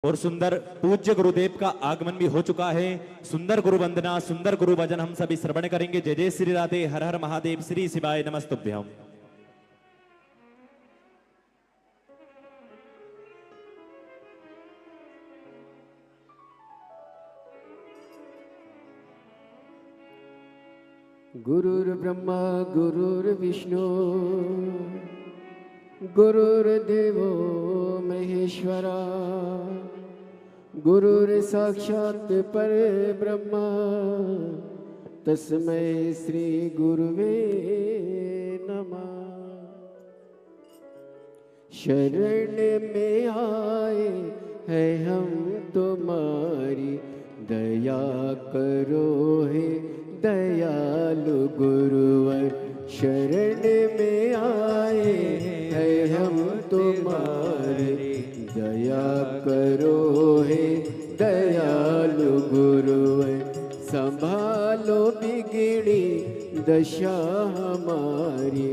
और सुंदर पूज्य गुरुदेव का आगमन भी हो चुका है। सुंदर गुरु वंदना, सुंदर गुरु भजन हम सभी श्रवण करेंगे। जय जय श्री राधे, हर हर महादेव, श्री शिवाय नमस्तुभ्यम। गुरुर्ब्रह्मा गुरुर्विष्णु गुरुर्देवो महेश्वरा गुरुर्साक्षात् परब्रह्मा तस्मै श्री गुरुवे नमः। शरण में आए हैं हम तुम्हारी, दया करो हे दयालु गुरुवर। शरण में आए हैं हम तुम्हारे, दया करो हे दयालु गुरुवर। संभालो बिगड़ी दशा हमारी,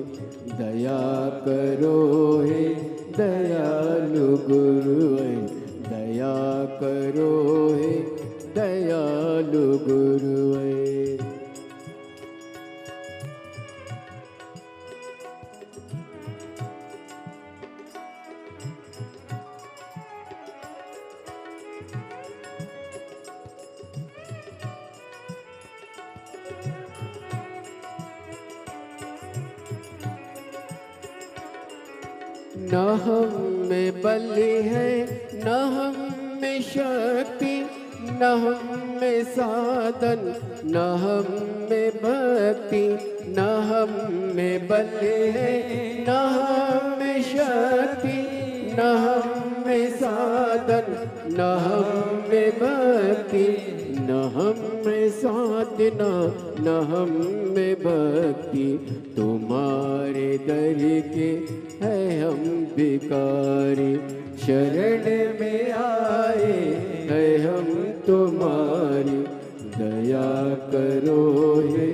दया करो हे दयालु गुरुवर। दया करो हे दयालु गुरुवर। न हम में बल है न हम में शक्ति, न हम में साधन न हम में भक्ति। न हम में बल है न हम में शक्ति, न हम में साधन न हम में भक्ति। न हम में साधना न हम में भक्ति, तुम्हारे दर के है हम भिखारी। शरण में आए हैं हम तुम्हारी, दया करो हे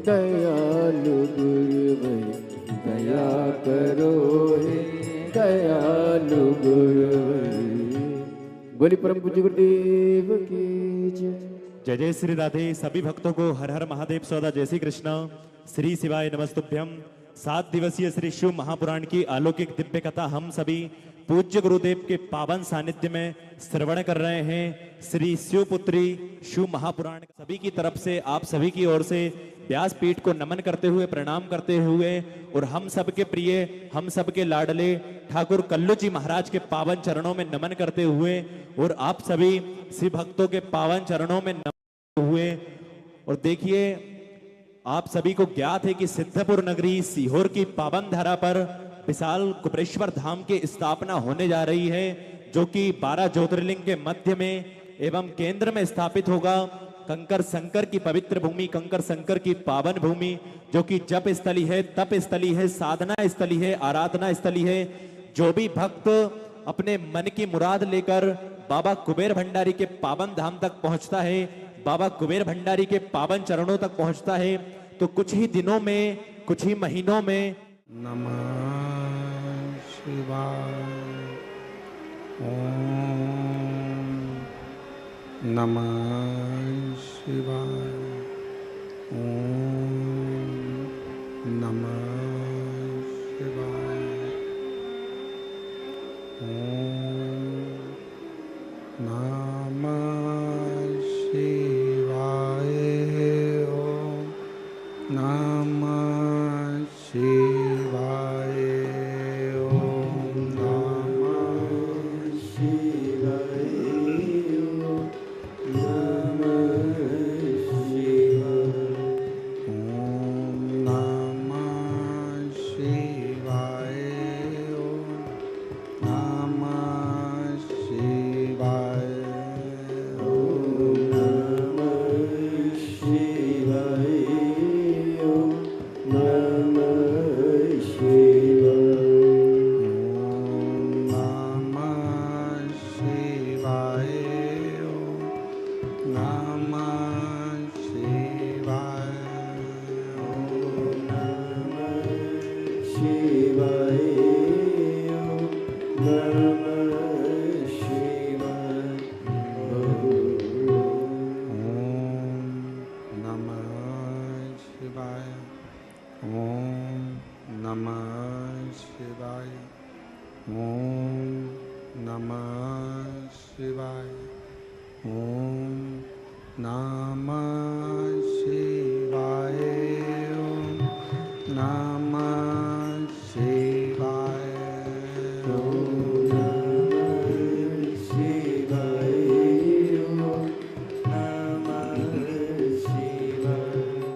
दयालु गुरुवर। दया करो हे दयालु गुरुवर। बोली परम पूज्य गुरुदेव की जय। जय जय श्री राधे। सभी भक्तों को हर हर महादेव, सौदा जय श्री कृष्ण, श्री शिवाय नमस्तुभ्यम। 7 दिवसीय श्री शिव महापुराण की अलौकिक दिव्य कथा हम सभी पूज्य गुरुदेव के पावन सानिध्य में श्रवण कर रहे हैं। श्री शिवपुत्री शिव महापुराण सभी की तरफ से, आप सभी की ओर से व्यासपीठ को नमन करते हुए, प्रणाम करते हुए, और हम सबके प्रिय, हम सबके लाडले ठाकुर कल्लू जी महाराज के पावन चरणों में नमन करते हुए, और आप सभी शिव भक्तों के पावन चरणों में नमन हुए। और देखिए, आप सभी को ज्ञात है कि सिद्धपुर नगरी सीहोर की पावन धरा पर विशाल कुबरेश्वर धाम की स्थापना होने जा रही है, जो कि 12 ज्योतिर्लिंग के मध्य में एवं केंद्र में स्थापित होगा। कंकर शंकर की पवित्र भूमि, कंकर शंकर की पावन भूमि, जो कि जप स्थली है, तप स्थली है, साधना स्थली है, आराधना स्थली है। जो भी भक्त अपने मन की मुराद लेकर बाबा कुबेर भंडारी के पावन धाम तक पहुंचता है, बाबा कुबेर भंडारी के पावन चरणों तक पहुंचता है, तो कुछ ही दिनों में, कुछ ही महीनों में नमः शिवाय। ओम नमः शिवाय। ओम नमः शिवाय। ओम नमः शिवाय। ओम नमः शिवाय। ओम नमः शिवाय। शिवाय नमः शिवाय। शिवाय। ओम नमः शिवाय। ओम नमः शिवाय।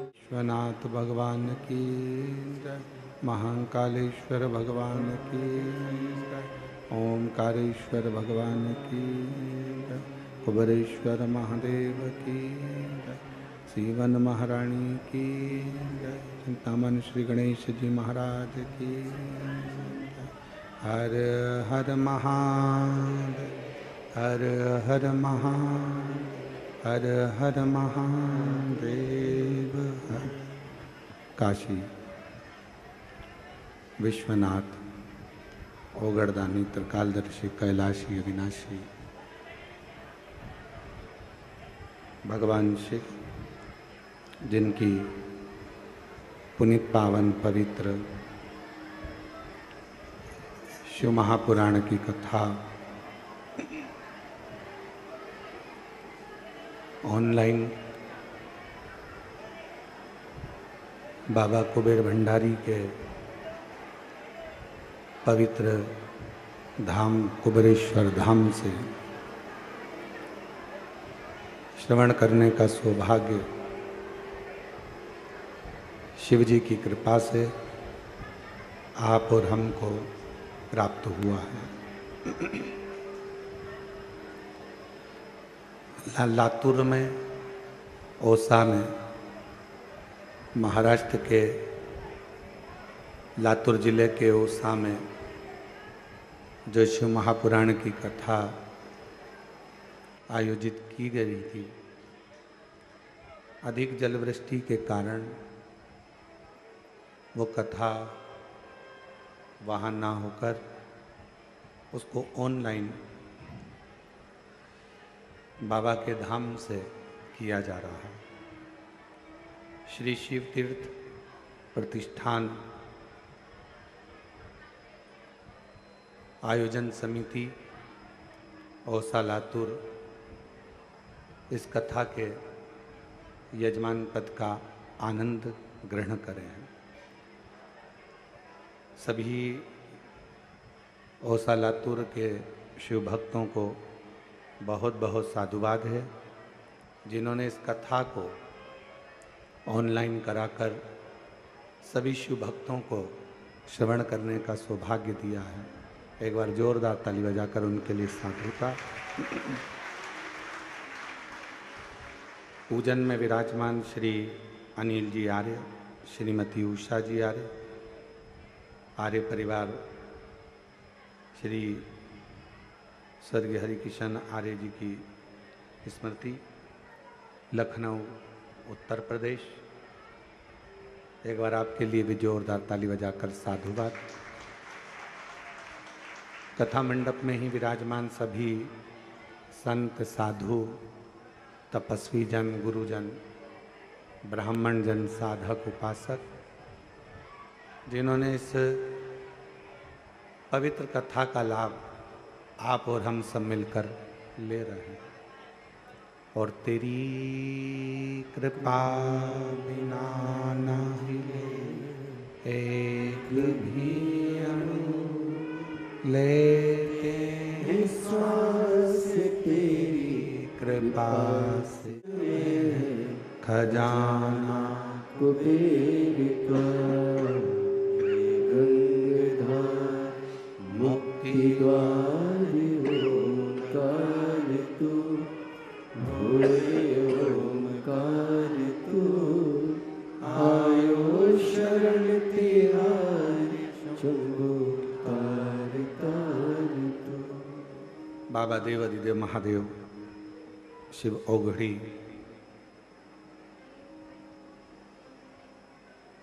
विश्वनाथ भगवान की जय। महाकालेश्वर भगवान की जय। ओमकारेश्वर भगवान की जय। कुबेरेश्वर महादेव की जय। सीवन महारानी की जय। चिंतामन श्री गणेश जी महाराज की जय। हर हर महादेव। हर हर महादेव। हर हर महादेव। हर काशी विश्वनाथ ओगड़दानी त्रिकालदर्शी कैलाशी अविनाशी भगवान शिव, जिनकी पुनीत पावन पवित्र शिव महापुराण की कथा ऑनलाइन बाबा कुबेर भंडारी के पवित्र धाम कुबेरेश्वर धाम से श्रवण करने का सौभाग्य शिव जी की कृपा से आप और हमको प्राप्त हुआ है। लातूर में, ओसा में, महाराष्ट्र के लातूर जिले के ओसा में जो शिव महापुराण की कथा आयोजित की गई थी, अधिक जलवृष्टि के कारण वो कथा वहाँ ना होकर उसको ऑनलाइन बाबा के धाम से किया जा रहा है। श्री शिव तीर्थ प्रतिष्ठान आयोजन समिति ओसा लातूर इस कथा के यजमान पद का आनंद ग्रहण करें हैं। सभी ओसा लातूर के शिव भक्तों को बहुत बहुत साधुवाद है, जिन्होंने इस कथा को ऑनलाइन कराकर सभी शिव भक्तों को श्रवण करने का सौभाग्य दिया है। एक बार जोरदार ताली बजाकर उनके लिए साधुता। पूजन में विराजमान श्री अनिल जी आर्य, श्रीमती उषा जी आर्य, आर्य परिवार, श्री स्वर्गीय हरिकिशन आर्य जी की स्मृति, लखनऊ उत्तर प्रदेश। एक बार आपके लिए भी जोरदार ताली बजाकर साधुवाद। कथा मंडप में ही विराजमान सभी संत, साधु, तपस्वी जन, गुरुजन, ब्राह्मण जन, साधक, उपासक, जिन्होंने इस पवित्र कथा का लाभ आप और हम सब मिलकर ले रहे हैं। और तेरी कृपा बिना नहीं एक भी अणु लेते हैं श्वास तेरी कृपा से। खजाना कुबेर का गंगाधार मुक्ति द्वार ओंकार तू, भोले ओंकार तू, आयो शरण तिहारी शंभो तार तार तू। बाबा देवाधिदेव महादेव शिव ओघड़ी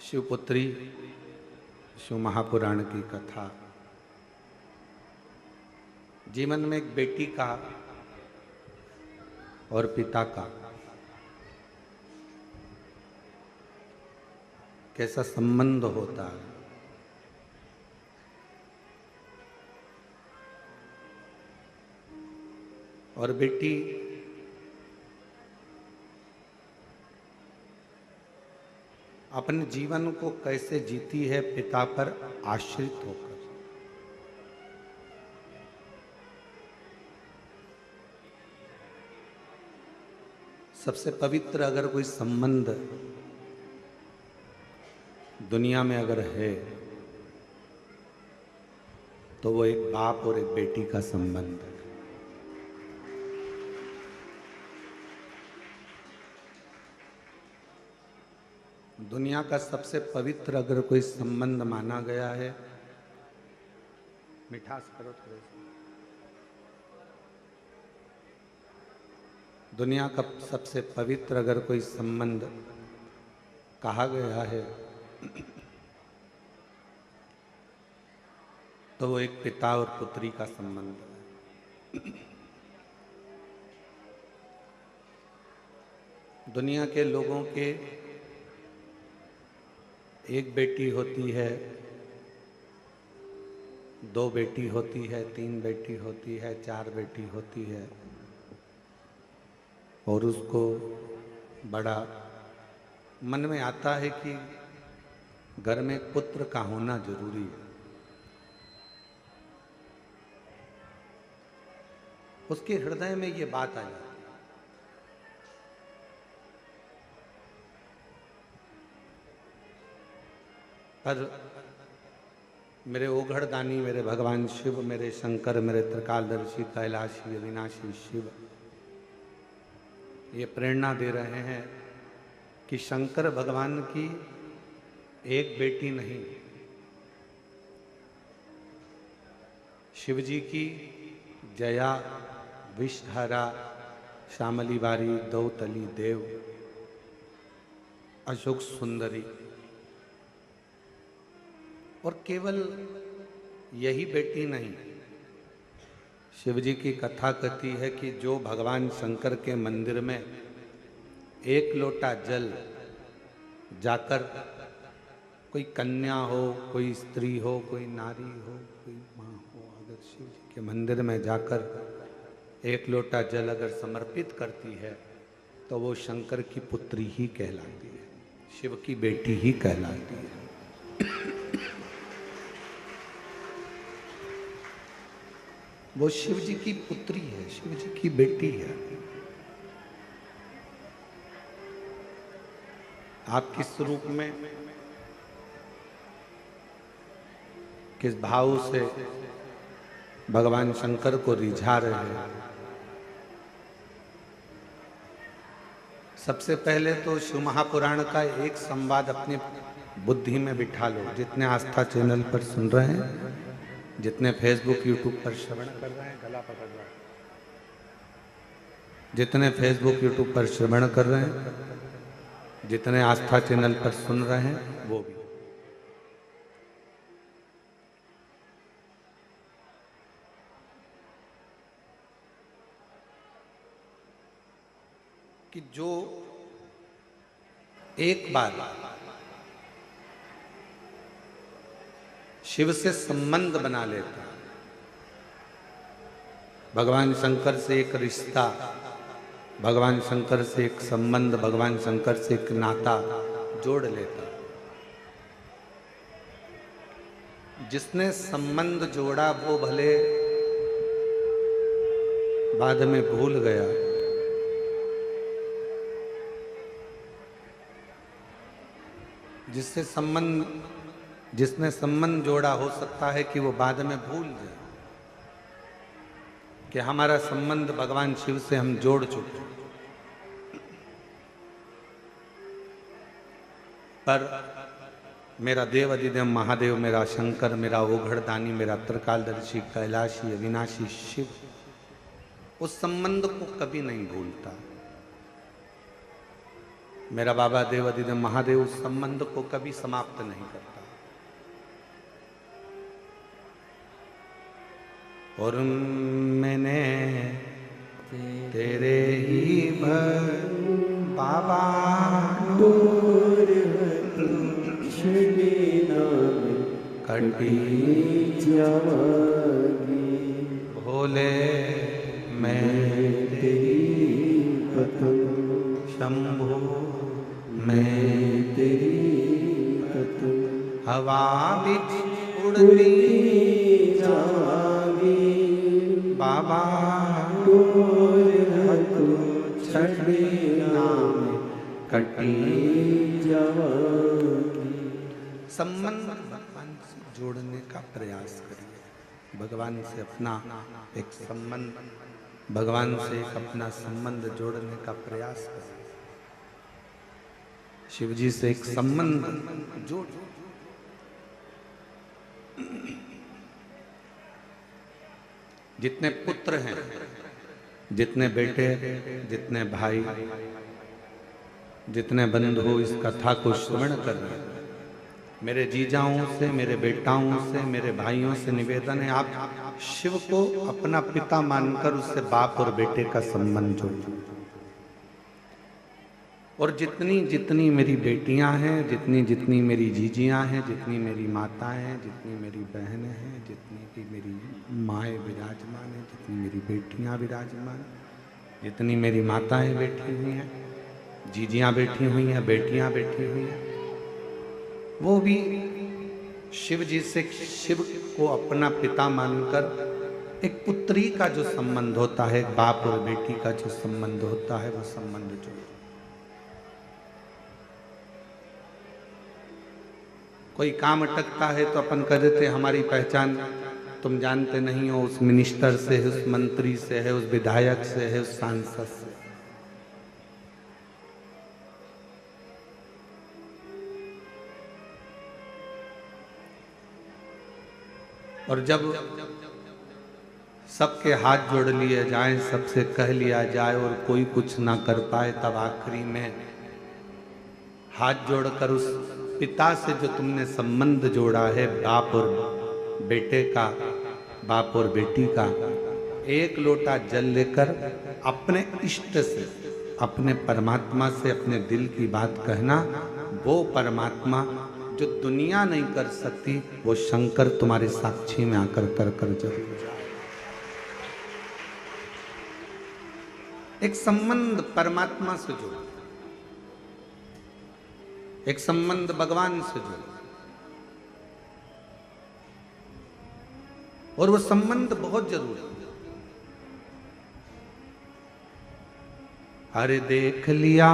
शिवपुत्री शिव महापुराण की कथा जीवन में एक बेटी का और पिता का कैसा संबंध होता है। और बेटी अपने जीवन को कैसे जीती है, पिता पर आश्रित होकर। सबसे पवित्र अगर कोई संबंध दुनिया में अगर है तो वो एक बाप और एक बेटी का संबंध है। दुनिया का सबसे पवित्र अगर कोई संबंध माना गया है, मिठास करो थोड़े से, दुनिया का सबसे पवित्र अगर कोई संबंध कहा गया है तो वो एक पिता और पुत्री का संबंध है। दुनिया के लोगों के एक बेटी होती है, दो बेटी होती है, तीन बेटी होती है, चार बेटी होती है, और उसको बड़ा मन में आता है कि घर में पुत्र का होना जरूरी है। उसके हृदय में ये बात आ जाती है। पर मेरे ओघड़दानी, मेरे भगवान शिव, मेरे शंकर, मेरे त्रिकालदर्शी, कैलाशी, अविनाशी शिव ये प्रेरणा दे रहे हैं कि शंकर भगवान की एक बेटी नहीं, शिव जी की जया, विषहरा, श्यामली बारी, दौतली देव, अशोक सुंदरी, और केवल यही बेटी नहीं, शिव जी की कथा कहती है कि जो भगवान शंकर के मंदिर में एक लोटा जल जाकर कोई कन्या हो, कोई स्त्री हो, कोई नारी हो, कोई माँ हो, अगर शिव जी के मंदिर में जाकर एक लोटा जल अगर समर्पित करती है तो वो शंकर की पुत्री ही कहलाती है, शिव की बेटी ही कहलाती है। वो शिव जी की पुत्री है, शिव जी की बेटी है। आप किस रूप में, किस भाव से भगवान शंकर को रिझा रहे हैं? सबसे पहले तो शिव महापुराण का एक संवाद अपनी बुद्धि में बिठा लो। जितने आस्था चैनल पर सुन रहे हैं, जितने फेसबुक यूट्यूब पर श्रवण कर रहे हैं, गला पकड़ रहा है, जितने फेसबुक यूट्यूब पर श्रवण कर रहे हैं, जितने आस्था चैनल पर सुन रहे हैं, वो भी कि जो एक बार शिव से संबंध बना लेता, भगवान शंकर से एक रिश्ता, भगवान शंकर से एक संबंध, भगवान शंकर से एक नाता जोड़ लेता, जिसने संबंध जोड़ा वो भले बाद में भूल गया, जिसने संबंध जोड़ा हो सकता है कि वो बाद में भूल जाए कि हमारा संबंध भगवान शिव से हम जोड़ चुके। पर मेरा देव अधिदेव महादेव, मेरा शंकर, मेरा ओघड़दानी, मेरा त्रिकालदर्शी, कैलाशी, अविनाशी शिव उस संबंध को कभी नहीं भूलता। मेरा बाबा देव अधिदेव महादेव उस संबंध को कभी समाप्त नहीं करता। और मैंने तेरे ही बाबा कटी जावागी, भोले मैं शंभो मैं तेरी कतन हवा बिच उड़ती जागी बाबा डोर हथु छड़ी नाम कटी जावागी। संबंध भगवान से जोड़ने का प्रयास करिए। भगवान से अपना एक संबंध, भगवान से एक अपना संबंध जोड़ने का प्रयास करिए। शिव जी से एक संबंध जोड़। जितने पुत्र हैं, जितने बेटे, जितने भाई, जितने बंधु इस कथा को श्रवण कर रहे हैं, मेरे जीजाओं से, मेरे बेटाओं से, मेरे भाइयों से निवेदन है, आप शिव को अपना पिता मानकर उससे बाप और बेटे का संबंध जोड़िए। और जितनी जितनी मेरी बेटियां हैं, जितनी जितनी मेरी जीजियां हैं, जितनी मेरी माताएं हैं, जितनी मेरी बहनें हैं, जितनी की मेरी माएँ विराजमान हैं, जितनी मेरी बेटियां विराजमान हैं, जितनी मेरी माताएं बैठी हुई हैं, जीजियां बैठी हुई हैं, बेटियां बैठी हुई हैं, वो भी शिव जी से, शिव को अपना पिता मानकर एक पुत्री का जो संबंध होता है, एक बाप और बेटी का जो संबंध होता है, वो संबंध जो कोई काम अटकता है तो अपन कह देते हमारी पहचान तुम जानते नहीं हो, उस मिनिस्टर से है, उस मंत्री से है, उस विधायक से है, उस सांसद से। और जब सबके हाथ जोड़ लिए जाएं, सबसे कह लिया जाए और कोई कुछ ना कर पाए, तब आखिरी में हाथ जोड़कर उस पिता से जो तुमने संबंध जोड़ा है, बाप और बेटे का, बाप और बेटी का, एक लोटा जल लेकर अपने इष्ट से, अपने परमात्मा से अपने दिल की बात कहना, वो परमात्मा जो दुनिया नहीं कर सकती, वो शंकर तुम्हारे साक्षी में आकर कर कर जरूर जाए। एक संबंध परमात्मा से जोड़ो, एक संबंध भगवान से जोड़ो, और वो संबंध बहुत जरूरी है। अरे देख लिया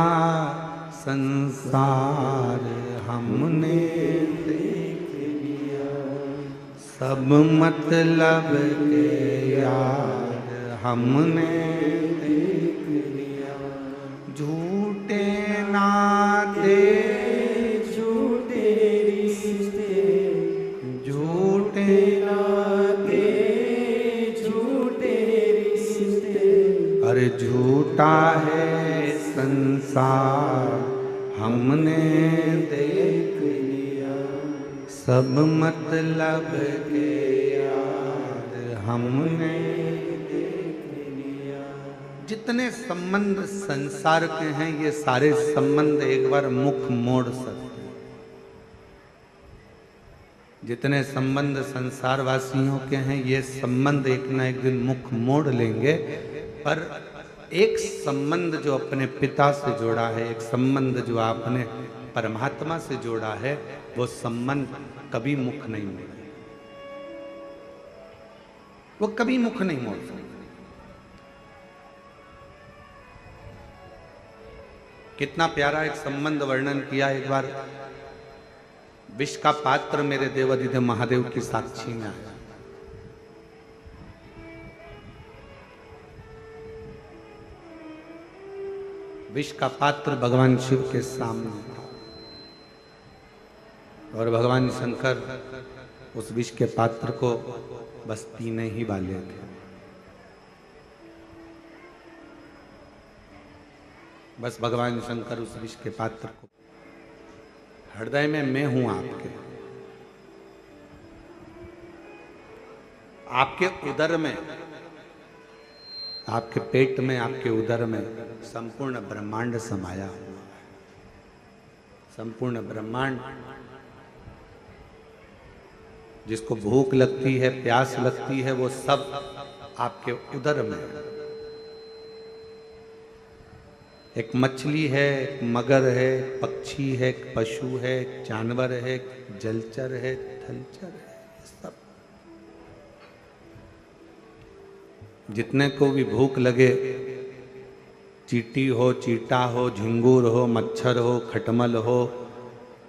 संसार हमने, देख लिया सब मतलब के यार हमने, देख लिया झूठे नाते, झूठे रिश्ते, झूठे नाते, झूठे रिश्ते, अरे झूठा है संसार हमने देख लिया, सब मतलब के यार हमने देख लिया। जितने संबंध संसार के हैं, ये सारे संबंध एक बार मुख मोड़ सकते हैं। जितने संबंध संसार वासियों के हैं, ये संबंध एक ना एक दिन मुख मोड़ लेंगे, पर एक संबंध जो अपने पिता से जोड़ा है, एक संबंध जो आपने परमात्मा से जोड़ा है, वो संबंध कभी मुख नहीं मोड़े, वो कभी मुख नहीं मोड़ सकते। कितना प्यारा एक संबंध वर्णन किया एक बार, विष का पात्र मेरे देवाधिदेव महादेव की साक्षी में आया। विष का पात्र भगवान शिव के सामने था, और भगवान शंकर उस विष के पात्र को बस पीने ही वाले थे। बस भगवान शंकर उस विष के पात्र को, हृदय में मैं हूं आपके, आपके उदर में, आपके पेट में, आपके उदर में संपूर्ण ब्रह्मांड समाया हुआ है। संपूर्ण ब्रह्मांड, जिसको भूख लगती है, प्यास लगती है, वो सब आपके उदर में। एक मछली है, एक मगर है, एक पक्षी है, एक पशु है, एक जानवर है, एक जलचर है, थलचर है, ये सब। जितने को भी भूख लगे, चींटी हो, चीटा हो, झिंगुर हो, मच्छर हो, खटमल हो,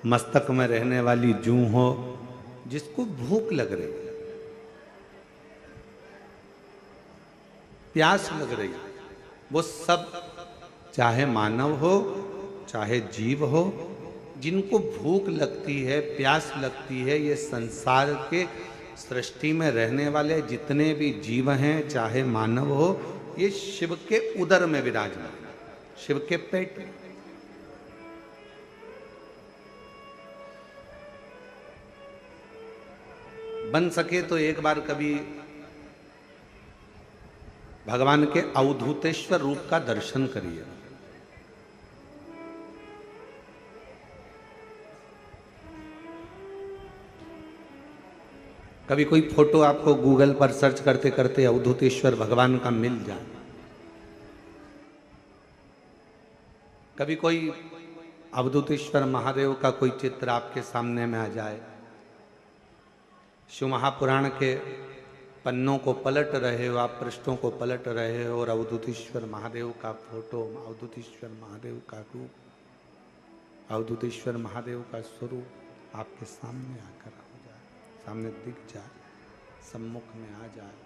मस्तक में रहने वाली जूं हो, जिसको भूख लग रही है, प्यास लग रही है, वो सब, चाहे मानव हो चाहे जीव हो, जिनको भूख लगती है, प्यास लगती है, ये संसार के सृष्टि में रहने वाले जितने भी जीव हैं, चाहे मानव हो, ये शिव के उदर में विराजमान, शिव के पेट में। बन सके तो एक बार कभी भगवान के अवधूतेश्वर रूप का दर्शन करिए। कभी कोई फोटो आपको गूगल पर सर्च करते करते अवधूतेश्वर भगवान का मिल जाए, कभी कोई अवधूतेश्वर महादेव का कोई चित्र आपके सामने में आ जाए, शिव महापुराण के पन्नों को पलट रहे हो आप, पृष्ठों को पलट रहे हो और अवधूतेश्वर महादेव का फोटो, अवधूतेश्वर महादेव का रूप, अवधूतेश्वर महादेव का स्वरूप आपके सामने आकर हो जाए, सामने दिख जाए, सम्मुख में आ जाए,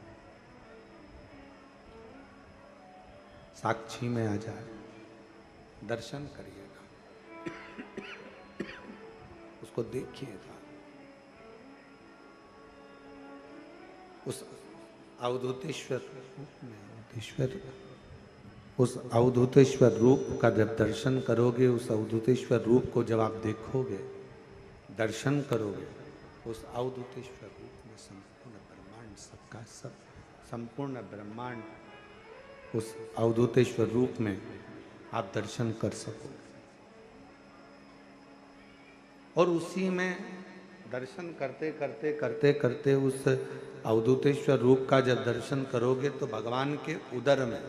साक्षी में आ जाए, दर्शन करिएगा, उसको देखिएगा। उस अवधूतेश्वर रूप में, उस अवधूतेश्वर रूप का जब दर्शन करोगे, उस अवधूतेश्वर रूप को जब आप देखोगे, दर्शन करोगे, उस अवधूतेश्वर रूप में संपूर्ण ब्रह्मांड, सबका सब, संपूर्ण ब्रह्मांड उस अवधूतेश्वर रूप में आप दर्शन कर सकोगे। और उसी में दर्शन करते करते करते करते उस अवधूतेश्वर रूप का जब दर्शन करोगे तो भगवान के उदर में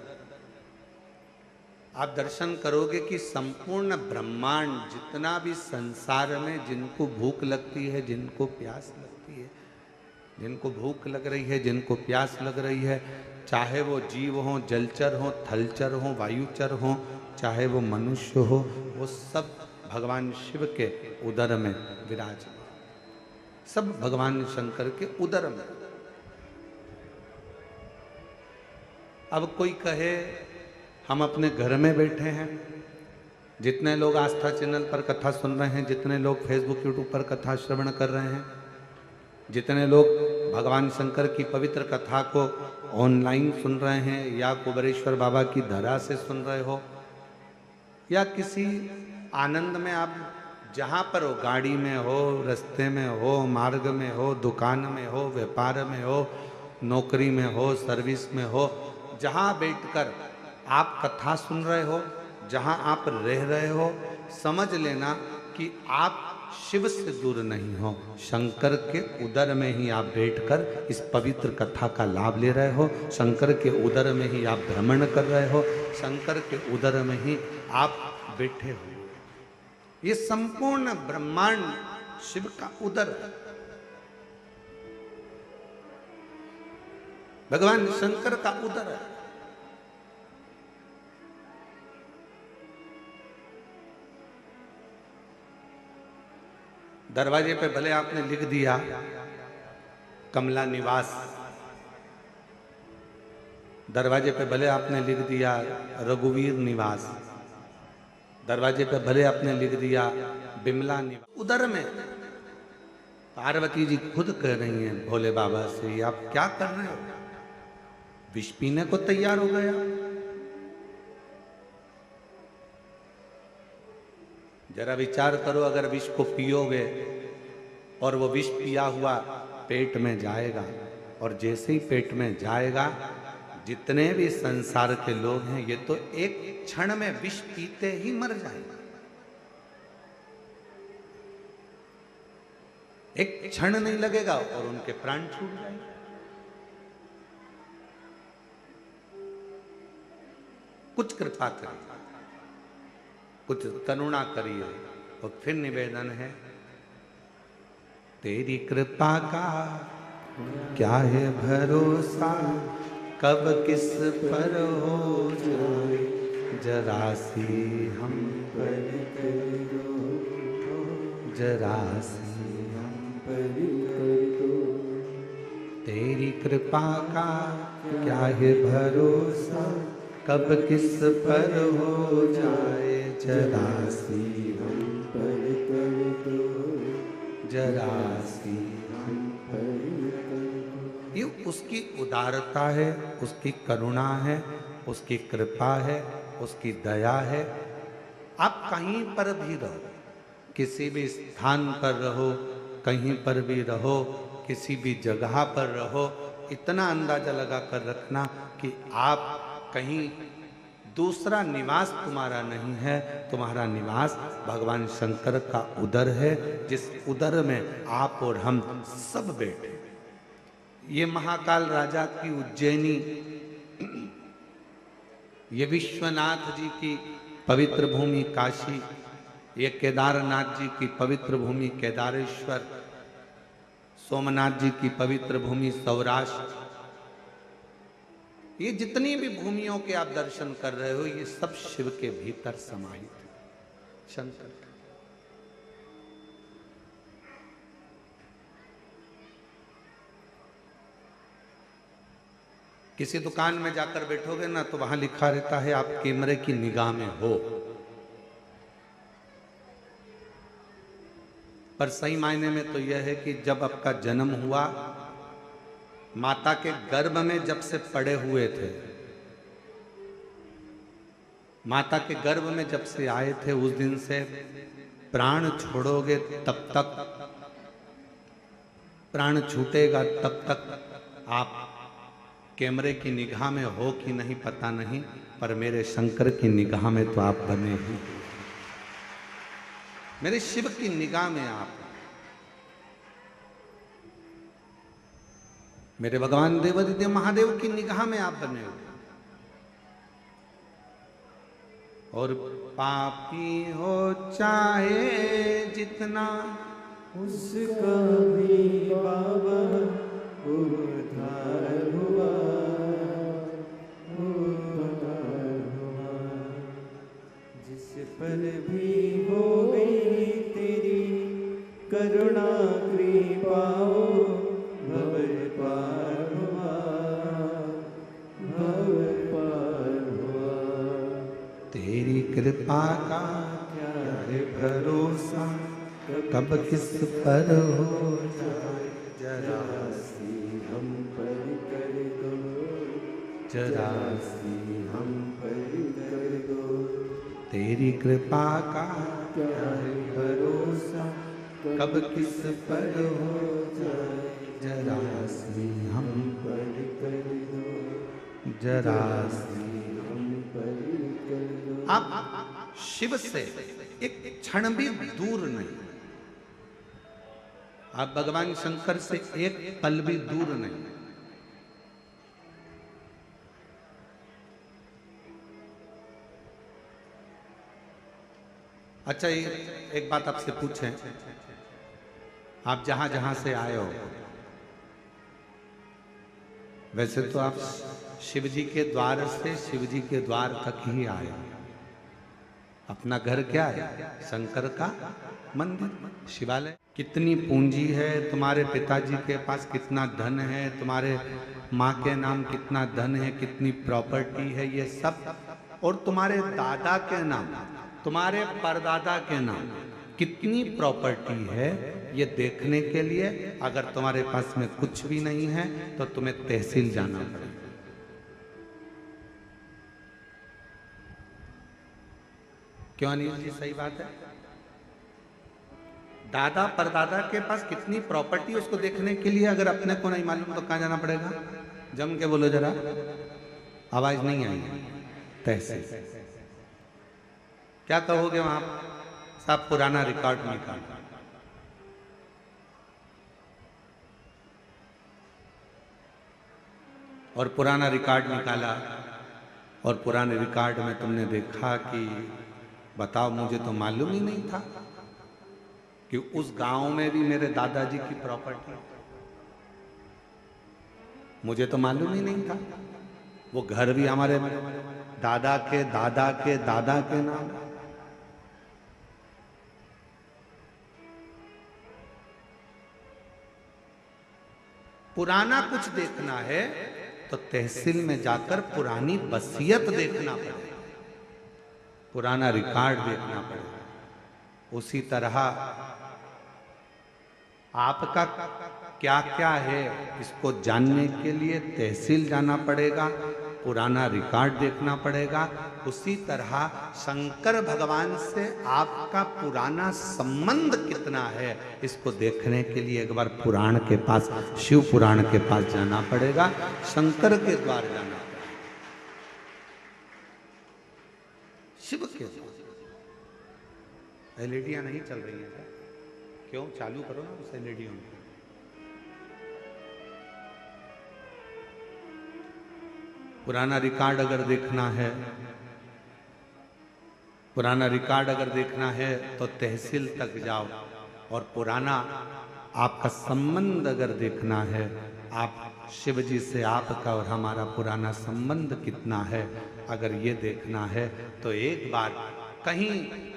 आप दर्शन करोगे कि संपूर्ण ब्रह्मांड, जितना भी संसार में जिनको भूख लगती है, जिनको प्यास लगती है, जिनको भूख लग रही है, जिनको प्यास लग रही है, चाहे वो जीव हो, जलचर हो, थलचर हो, वायुचर हो, चाहे वो मनुष्य हो, वो सब भगवान शिव के उदर में विराजमान, सब भगवान शंकर के उदर में। अब कोई कहे हम अपने घर में बैठे हैं, जितने लोग आस्था चैनल पर कथा सुन रहे हैं, जितने लोग फेसबुक यूट्यूब पर कथा श्रवण कर रहे हैं, जितने लोग भगवान शंकर की पवित्र कथा को ऑनलाइन सुन रहे हैं, या कुबेरेश्वर बाबा की धरा से सुन रहे हो, या किसी आनंद में आप जहाँ पर हो, गाड़ी में हो, रास्ते में हो, मार्ग में हो, दुकान में हो, व्यापार में हो, नौकरी में हो, सर्विस में हो, जहाँ बैठकर आप कथा सुन रहे हो, जहाँ आप रह रहे हो, समझ लेना कि आप शिव से दूर नहीं हो, शंकर के उदर में ही आप बैठकर इस पवित्र कथा का लाभ ले रहे हो, शंकर के उदर में ही आप भ्रमण कर रहे हो, शंकर के उदर में ही आप बैठे हो। ये संपूर्ण ब्रह्मांड शिव का उदर है, भगवान शंकर का उदर है। दरवाजे पे भले आपने लिख दिया कमला निवास, दरवाजे पे भले आपने लिख दिया रघुवीर निवास, दरवाजे पे भले आपने लिख दिया बिमला निवास, उधर में पार्वती जी खुद कह रही हैं भोले बाबा से, आप क्या कर रहे हो, विष पीने को तैयार हो गया। जरा विचार करो, अगर विष को पियोगे और वो विष पिया हुआ पेट में जाएगा, और जैसे ही पेट में जाएगा, जितने भी संसार के लोग हैं ये तो एक क्षण में विष पीते ही मर जाएंगे, एक क्षण नहीं लगेगा और उनके प्राण छूट जाएंगे। कुछ कृपा करें, कुछ करुणा करिए। और फिर निवेदन है, तेरी कृपा का क्या है भरोसा, कब किस पर हो जाए जरा सी हम पर कर दो, जरा सी हम पर कर दो। तेरी कृपा का क्या है भरोसा, कब किस पर हो जाए जरा सी हम पर कर दो, जरा सी हम पर कर दो। ये उसकी उदारता है, उसकी करुणा है, उसकी कृपा है, उसकी दया है। आप कहीं पर भी रहो, किसी भी स्थान पर रहो, कहीं पर भी रहो, किसी भी जगह पर रहो, इतना अंदाजा लगा कर रखना कि आप कहीं दूसरा निवास तुम्हारा नहीं है, तुम्हारा निवास भगवान शंकर का उदर है, जिस उदर में आप और हम सब बैठे। ये महाकाल राजा की उज्जैनी, ये विश्वनाथ जी की पवित्र भूमि काशी, ये केदारनाथ जी की पवित्र भूमि केदारेश्वर, सोमनाथ जी की पवित्र भूमि सौराष्ट्र, ये जितनी भी भूमियों के आप दर्शन कर रहे हो, ये सब शिव के भीतर समाहित है। शंकर किसी दुकान में जाकर बैठोगे ना, तो वहां लिखा रहता है आप कैमरे की निगाह में हो, पर सही मायने में तो यह है कि जब आपका जन्म हुआ, माता के गर्भ में जब से पड़े हुए थे, माता के गर्भ में जब से आए थे, उस दिन से प्राण छोड़ोगे तब तक, प्राण छूटेगा तब तक आप कैमरे की निगाह में हो कि नहीं पता नहीं, पर मेरे शंकर की निगाह में तो आप बने ही, मेरे शिव की निगाह में आप, मेरे भगवान देवादिदेव महादेव की निगाह में आप बने हो। और पापी हो चाहे जितना, उसका भी बाबा उद्धार हुआ, उद्धार हुआ। जिस पर भी हो गई तेरी करुणा कृपा, भवर पार हुआ, भवर पार हुआ। तेरी कृपा का क्या है भरोसा, कब किस पर हो जाए जरा सी हम पर कर दो, जरा सी हम पर कर दो। तेरी कृपा का क्या है भरोसा, कब किस पर हो जाए जरा सी हम पर कर दो, जरा सी हम पर कर दो। आप शिव से एक क्षण भी दूर नहीं, आप भगवान शंकर से एक पल भी दूर नहीं। अच्छा, एक बात आपसे पूछें, आप जहां जहां से आए हो, वैसे तो आप शिव जी के द्वार से शिव जी के द्वार तक ही आए हो। अपना घर क्या है? शंकर का मंदिर, शिवालय। कितनी पूंजी है तुम्हारे पिताजी के पास, कितना धन है, तुम्हारे माँ के नाम कितना धन है, कितनी प्रॉपर्टी है, ये सब, और तुम्हारे दादा के नाम, तुम्हारे परदादा के नाम कितनी प्रॉपर्टी है, ये देखने के लिए अगर तुम्हारे पास में कुछ भी नहीं है तो तुम्हें तहसील जाना पड़ेगा। क्यों अनिल जी, सही बात है। दादा परदादा के पास कितनी प्रॉपर्टी, उसको देखने के लिए अगर अपने को नहीं मालूम तो कहाँ जाना पड़ेगा? जम के बोलो जरा, आवाज नहीं आई। तहसील। क्या कहोगे वहां? साहब पुराना रिकॉर्ड निकाल। और पुराना रिकॉर्ड निकाला, और पुराने रिकॉर्ड में तुमने देखा कि बताओ, मुझे तो मालूम ही नहीं था कि उस गांव में भी मेरे दादाजी की प्रॉपर्टी है। मुझे तो मालूम ही नहीं था। वो घर भी हमारे दादा के दादा के दादा के नाम। पुराना कुछ देखना है तो तहसील में जाकर पुरानी वसीयत देखना पड़ेगा, पुराना रिकॉर्ड देखना पड़ेगा। उसी तरह आपका क्या क्या है इसको जानने के लिए तहसील जाना पड़ेगा, पुराना रिकॉर्ड देखना पड़ेगा। उसी तरह शंकर भगवान से आपका पुराना संबंध कितना है इसको देखने के लिए एक बार पुराण के पास, शिव पुराण के पास जाना पड़ेगा, शंकर के द्वार जाना पड़ेगा, शिव के द्वार। एलईडियां नहीं चल रही है क्या? क्यों? चालू करो ना उस एलईडियों में। पुराना रिकॉर्ड अगर देखना है, पुराना रिकॉर्ड अगर देखना है तो तहसील तक जाओ, और पुराना आपका संबंध अगर देखना है, आप शिव जी से आपका और हमारा पुराना संबंध कितना है अगर ये देखना है तो एक बार कहीं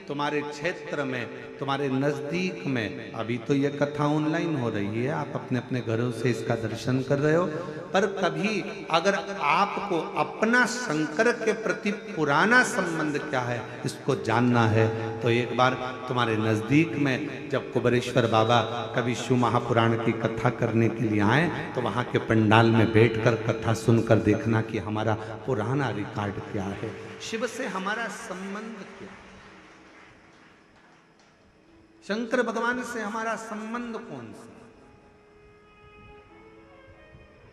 तुम्हारे क्षेत्र में, तुम्हारे नजदीक में, अभी तो ये कथा ऑनलाइन हो रही है, आप अपने अपने घरों से इसका दर्शन कर रहे हो, पर कभी अगर आपको अपना शंकर के प्रति पुराना संबंध क्या है इसको जानना है तो एक बार तुम्हारे नजदीक में जब कुबेरेश्वर बाबा कभी शिव महापुराण की कथा करने के लिए आए तो वहां के पंडाल में बैठकर कथा सुनकर देखना कि हमारा पुराना रिकॉर्ड क्या है, शिव से हमारा संबंध क्या है, शंकर भगवान से हमारा संबंध कौन सा,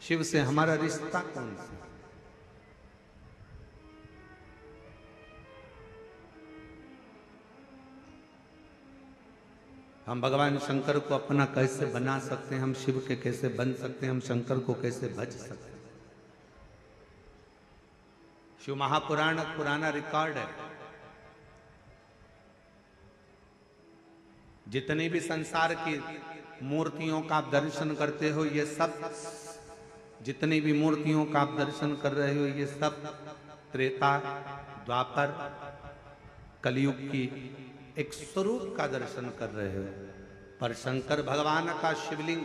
शिव से हमारा रिश्ता कौन सा। हम भगवान शंकर को अपना कैसे बना सकते हैं, हम शिव के कैसे बन सकते हैं, हम शंकर को कैसे भज सकते हैं। शिव महापुराण पुराना रिकॉर्ड है। जितनी भी संसार की मूर्तियों का आप दर्शन करते हो, ये सब, जितनी भी मूर्तियों का आप दर्शन कर रहे हो, ये सब त्रेता द्वापर कलयुग की एक स्वरूप का दर्शन कर रहे हो। पर शंकर भगवान का शिवलिंग,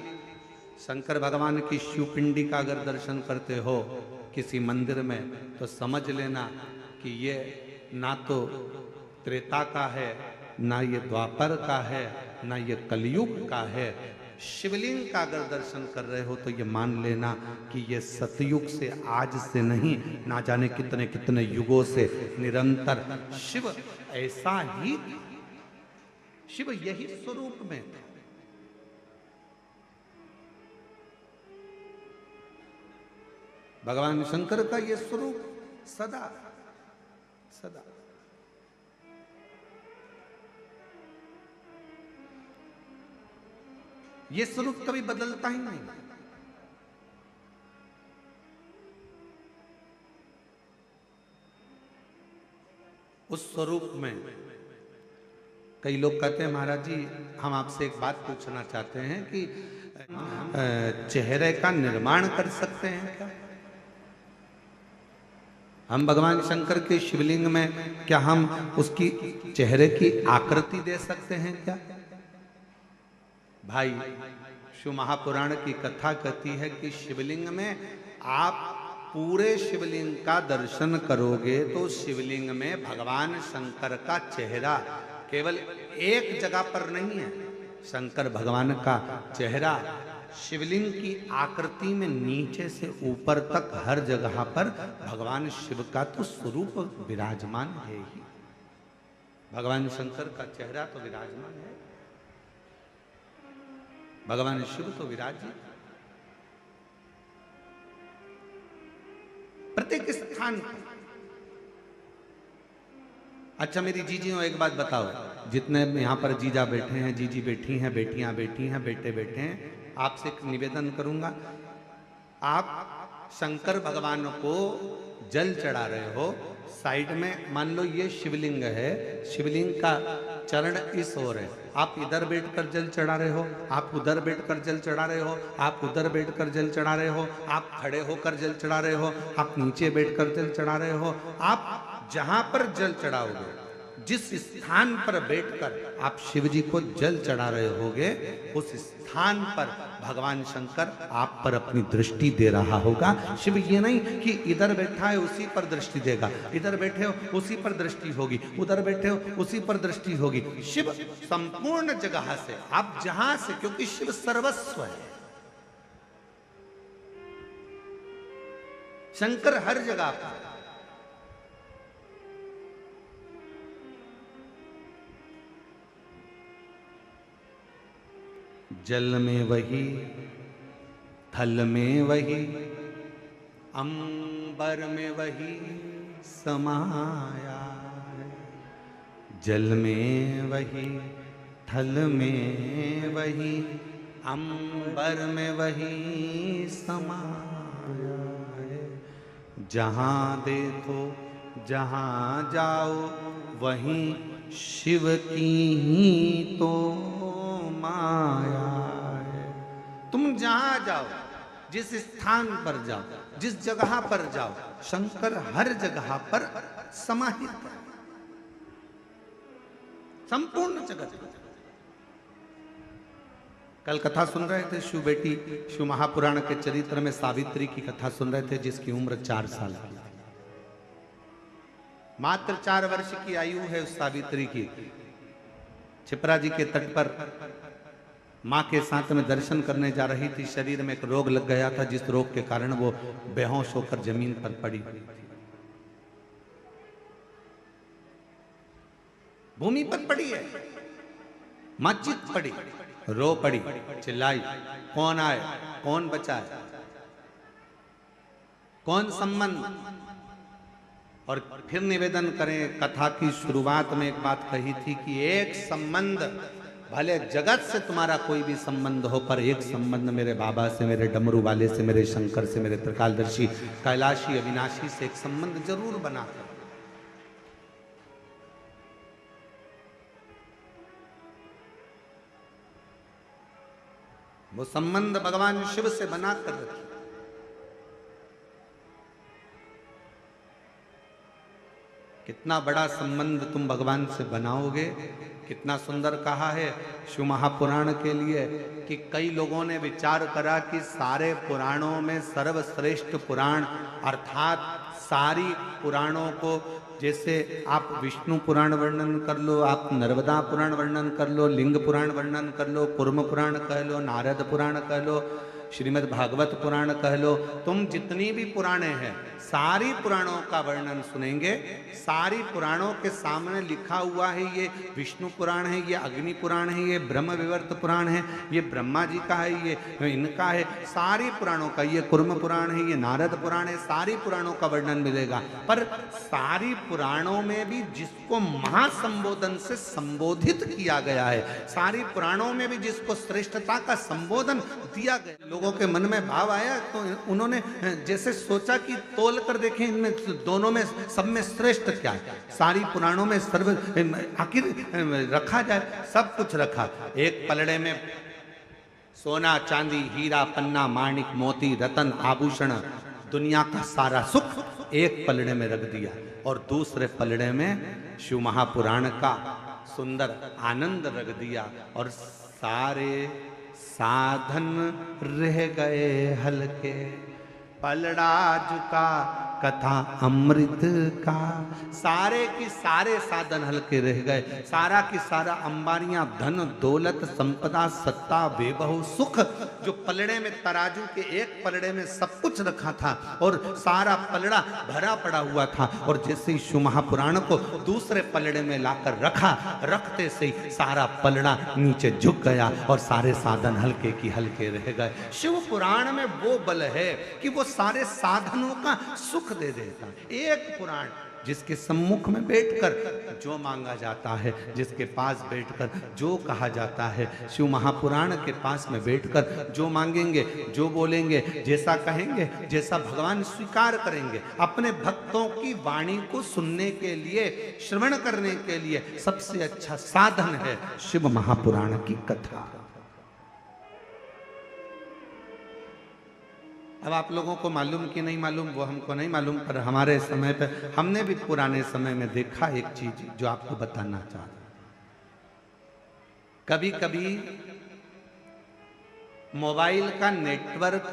शंकर भगवान की शिवपिंडी का अगर दर्शन करते हो किसी मंदिर में तो समझ लेना कि ये ना तो त्रेता का है, ना ये द्वापर का है, ना ये कलयुग का है। शिवलिंग का अगर दर्शन कर रहे हो तो ये मान लेना कि ये सतयुग से, आज से नहीं, ना जाने कितने कितने युगों से निरंतर शिव ऐसा ही, शिव यही स्वरूप में था। भगवान शंकर का ये स्वरूप सदा सदा। ये स्वरूप कभी बदलता ही नहीं। उस स्वरूप में कई लोग कहते हैं महाराज जी हम आपसे एक बात पूछना चाहते हैं कि चेहरे का निर्माण कर सकते हैं क्या? हम भगवान शंकर के शिवलिंग में क्या हम उसकी चेहरे की आकृति दे सकते हैं क्या? भाई, शिव महापुराण की कथा कहती है कि शिवलिंग में आप पूरे शिवलिंग का दर्शन करोगे तो शिवलिंग में भगवान शंकर का चेहरा केवल एक जगह पर नहीं है। शंकर भगवान का चेहरा शिवलिंग की आकृति में नीचे से ऊपर तक हर जगह पर भगवान शिव का तो स्वरूप विराजमान है ही। भगवान शंकर का चेहरा तो विराजमान है, भगवान शिव तो विराजित। प्रत्येक स्थान पर। अच्छा मेरी जीजियों एक बात बताओ, जितने यहाँ पर जीजा बैठे हैं, जीजी बैठी हैं, बेटियां बैठी हैं, बेटे बैठे हैं, आपसे एक निवेदन करूंगा, आप शंकर भगवान को जल चढ़ा रहे हो, साइड में मान लो ये शिवलिंग है, शिवलिंग का चरण इस ओर है, आप इधर बैठकर जल चढ़ा रहे हो, आप उधर बैठकर जल चढ़ा रहे हो, आप उधर बैठकर जल चढ़ा रहे हो, आप खड़े होकर जल चढ़ा रहे हो, आप नीचे बैठकर जल चढ़ा रहे हो, आप जहां पर जल चढ़ाओगे, जिस स्थान पर बैठकर आप शिव जी को जल चढ़ा रहे होगे, उस स्थान पर भगवान शंकर आप पर अपनी दृष्टि दे रहा होगा। शिव ये नहीं कि इधर बैठा है उसी पर दृष्टि देगा, इधर बैठे हो उसी पर दृष्टि होगी, उधर बैठे हो उसी पर दृष्टि होगी। शिव संपूर्ण जगह से, आप जहां से, क्योंकि शिव सर्वस्व है, शंकर हर जगह पर। जल में वही, थल में वही, अंबर में वही समाया है। जल में वही, थल में वही, अंबर में वही समाया है। जहाँ देखो जहाँ जाओ वहीं शिव की ही तो माया है। तुम जहां जाओ, जिस स्थान पर जाओ, जिस जगह पर जाओ, शंकर हर जगह पर समाहित है, संपूर्ण जगत। कल कथा सुन रहे थे, शिव बेटी, शिव महापुराण के चरित्र में सावित्री की कथा सुन रहे थे, जिसकी उम्र 4 साल की, मात्र 4 वर्ष की आयु है उस सावित्री की। छिपरा जी के तट पर मां के साथ में दर्शन करने जा रही थी, शरीर में एक रोग लग गया था, जिस रोग के कारण वो बेहोश होकर जमीन पर पड़ी, भूमि पर पड़ी है। मां चित पड़ी, रो पड़ी, चिल्लाई, कौन आए, कौन बचाए, कौन संबंध। और फिर निवेदन करें, कथा की शुरुआत में एक बात कही थी कि एक संबंध, भले जगत से तुम्हारा कोई भी संबंध हो, पर एक संबंध मेरे बाबा से, मेरे डमरू वाले से, मेरे शंकर से, मेरे त्रिकालदर्शी कैलाशी अविनाशी से एक संबंध जरूर बना। वो संबंध भगवान शिव से बना कर रखिए। कितना बड़ा संबंध तुम भगवान से बनाओगे। कितना सुंदर कहा है शिव महापुराण के लिए कि कई लोगों ने विचार करा कि सारे पुराणों में सर्वश्रेष्ठ पुराण अर्थात सारी पुराणों को, जैसे आप विष्णु पुराण वर्णन कर लो, आप नर्मदा पुराण वर्णन कर लो, लिंग पुराण वर्णन कर लो, कूर्म पुराण कह लो, नारद पुराण कह लो, श्रीमद् भागवत पुराण कह लो, तुम जितनी भी पुराणे हैं सारी पुराणों का वर्णन सुनेंगे। सारी पुराणों के सामने लिखा हुआ है, ये विष्णु पुराण है, ये अग्नि पुराण है, ये ब्रह्म विवर्त पुराण है, ये ब्रह्मा जी का है, ये इनका है, सारी पुराणों का, ये कूर्म पुराण है, ये नारद पुराण है, सारी पुराणों का वर्णन मिलेगा। पर सारी पुराणों में भी जिसको महासंबोधन से संबोधित किया गया है, सारी पुराणों में भी जिसको श्रेष्ठता का संबोधन दिया गया, लोगों के मन में भाव आया तो उन्होंने जैसे सोचा कि तोल कर देखें इनमें दोनों में, सब में श्रेष्ठ क्या है। सारी पुराणों में सर्व आखिर रखा जाए, सब कुछ रखा। एक पलड़े में सोना चांदी हीरा पन्ना माणिक मोती रतन आभूषण दुनिया का सारा सुख एक पलड़े में रख दिया, और दूसरे पलड़े में शिव महापुराण का सुंदर आनंद रख दिया, और सारे साधन रह गए हल्के। पलड़ा झुका कथा अमृत का, सारे की सारे साधन हल्के रह गए। सारा की सारा अंबारियां, धन दौलत संपदा सत्ता वैभव सुख, जो पलड़े में तराजू के एक पलड़े में सब कुछ रखा था, और सारा पलड़ा भरा पड़ा हुआ था, और जैसे ही शिव महापुराण को दूसरे पलड़े में लाकर रखा, रखते से ही सारा पलड़ा नीचे झुक गया और सारे साधन हल्के की हल्के रह गए। शिव पुराण में वो बल है कि वो सारे साधनों का सुख दे देता। एक पुराण जिसके सम्मुख में बैठकर जो मांगा जाता है, जिसके पास बैठकर जो कहा जाता है, शिव महापुराण के पास में बैठकर जो मांगेंगे, जो बोलेंगे, जैसा कहेंगे, जैसा भगवान स्वीकार करेंगे, अपने भक्तों की वाणी को सुनने के लिए, श्रवण करने के लिए सबसे अच्छा साधन है शिव महापुराण की कथा। अब आप लोगों को मालूम कि नहीं मालूम वो हमको नहीं मालूम, पर हमारे समय पे हमने भी पुराने समय में देखा एक चीज जो आपको बताना चाहता। कभी कभी मोबाइल का नेटवर्क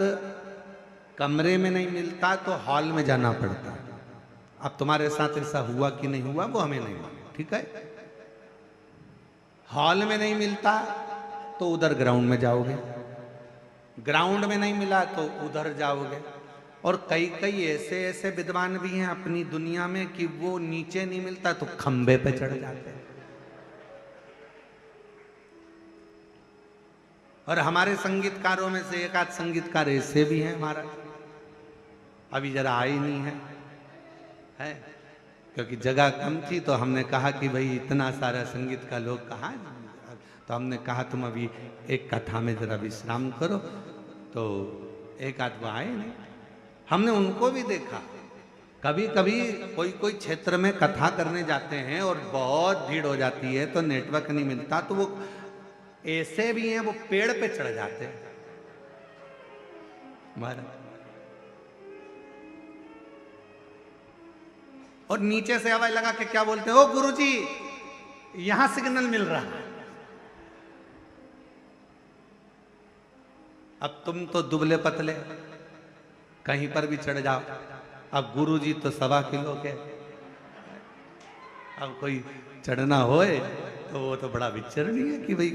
कमरे में नहीं मिलता तो हॉल में जाना पड़ता। अब तुम्हारे साथ ऐसा हुआ कि नहीं हुआ वो हमें नहीं मालूम, ठीक है। हॉल में नहीं मिलता तो उधर ग्राउंड में जाओगे, ग्राउंड में नहीं मिला तो उधर जाओगे। और कई कई ऐसे ऐसे विद्वान भी हैं अपनी दुनिया में कि वो नीचे नहीं मिलता तो खंबे पे चढ़ जाते हैं। और हमारे संगीतकारों में से एक आध संगीतकार ऐसे भी हैं हमारा, अभी जरा आए नहीं है क्योंकि जगह कम थी तो हमने कहा कि भाई इतना सारा संगीत का लोग कहाँ, तो हमने कहा तुम अभी एक कथा में जरा विश्राम करो, तो एक आध वो आए नहीं। हमने उनको भी देखा, कभी कभी कोई कोई क्षेत्र में कथा करने जाते हैं और बहुत भीड़ हो जाती है तो नेटवर्क नहीं मिलता, तो वो ऐसे भी हैं वो पेड़ पे चढ़ जाते हैं महाराज, और नीचे से हवाई लगा के क्या बोलते हैं, ओ गुरुजी यहां सिग्नल मिल रहा है। अब तुम तो दुबले पतले कहीं पर भी चढ़ जाओ, अब गुरुजी तो 1.25 किलो के, अब कोई चढ़ना होए तो वो तो बड़ा विचरणीय है कि भाई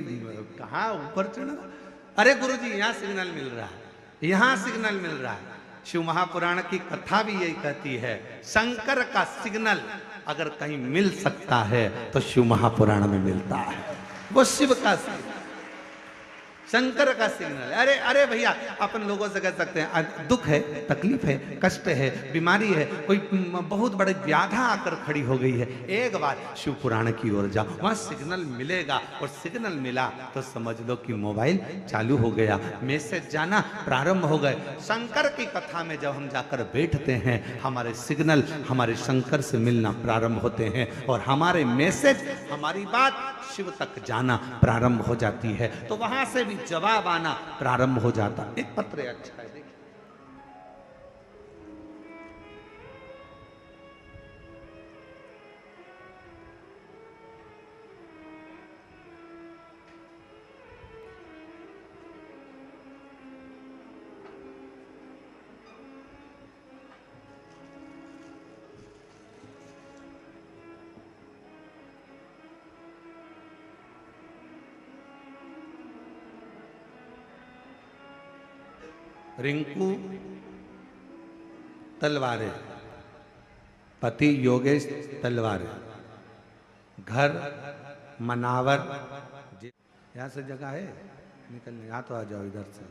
कहाँ ऊपर चढ़ना। अरे गुरुजी यहाँ सिग्नल मिल रहा है, यहाँ सिग्नल मिल रहा है। शिव महापुराण की कथा भी यही कहती है, शंकर का सिग्नल अगर कहीं मिल सकता है तो शिव महापुराण में मिलता है, वो शिव का सिग्नल, शंकर का सिग्नल। अरे अरे भैया अपन लोगों से कह सकते हैं दुख है, तकलीफ है, कष्ट है, बीमारी है, कोई बहुत बड़ी व्याधा आकर खड़ी हो गई है, एक बार शिव पुराण की ओर जाओ, वहां सिग्नल मिलेगा। और सिग्नल मिला तो समझ लो कि मोबाइल चालू हो गया, मैसेज जाना प्रारंभ हो गए। शंकर की कथा में जब हम जाकर बैठते हैं हमारे सिग्नल हमारे शंकर से मिलना प्रारंभ होते हैं और हमारे मैसेज, हमारी बात शिव तक जाना प्रारंभ हो जाती है, तो वहां से भी जवाब आना प्रारंभ हो जाता। एक पत्र है, अच्छा है, देखिए रिंकू तलवारे, पति योगेश तलवारे, घर मनावर, यहां से जगह है निकलने, यहां तो आ जाओ इधर से।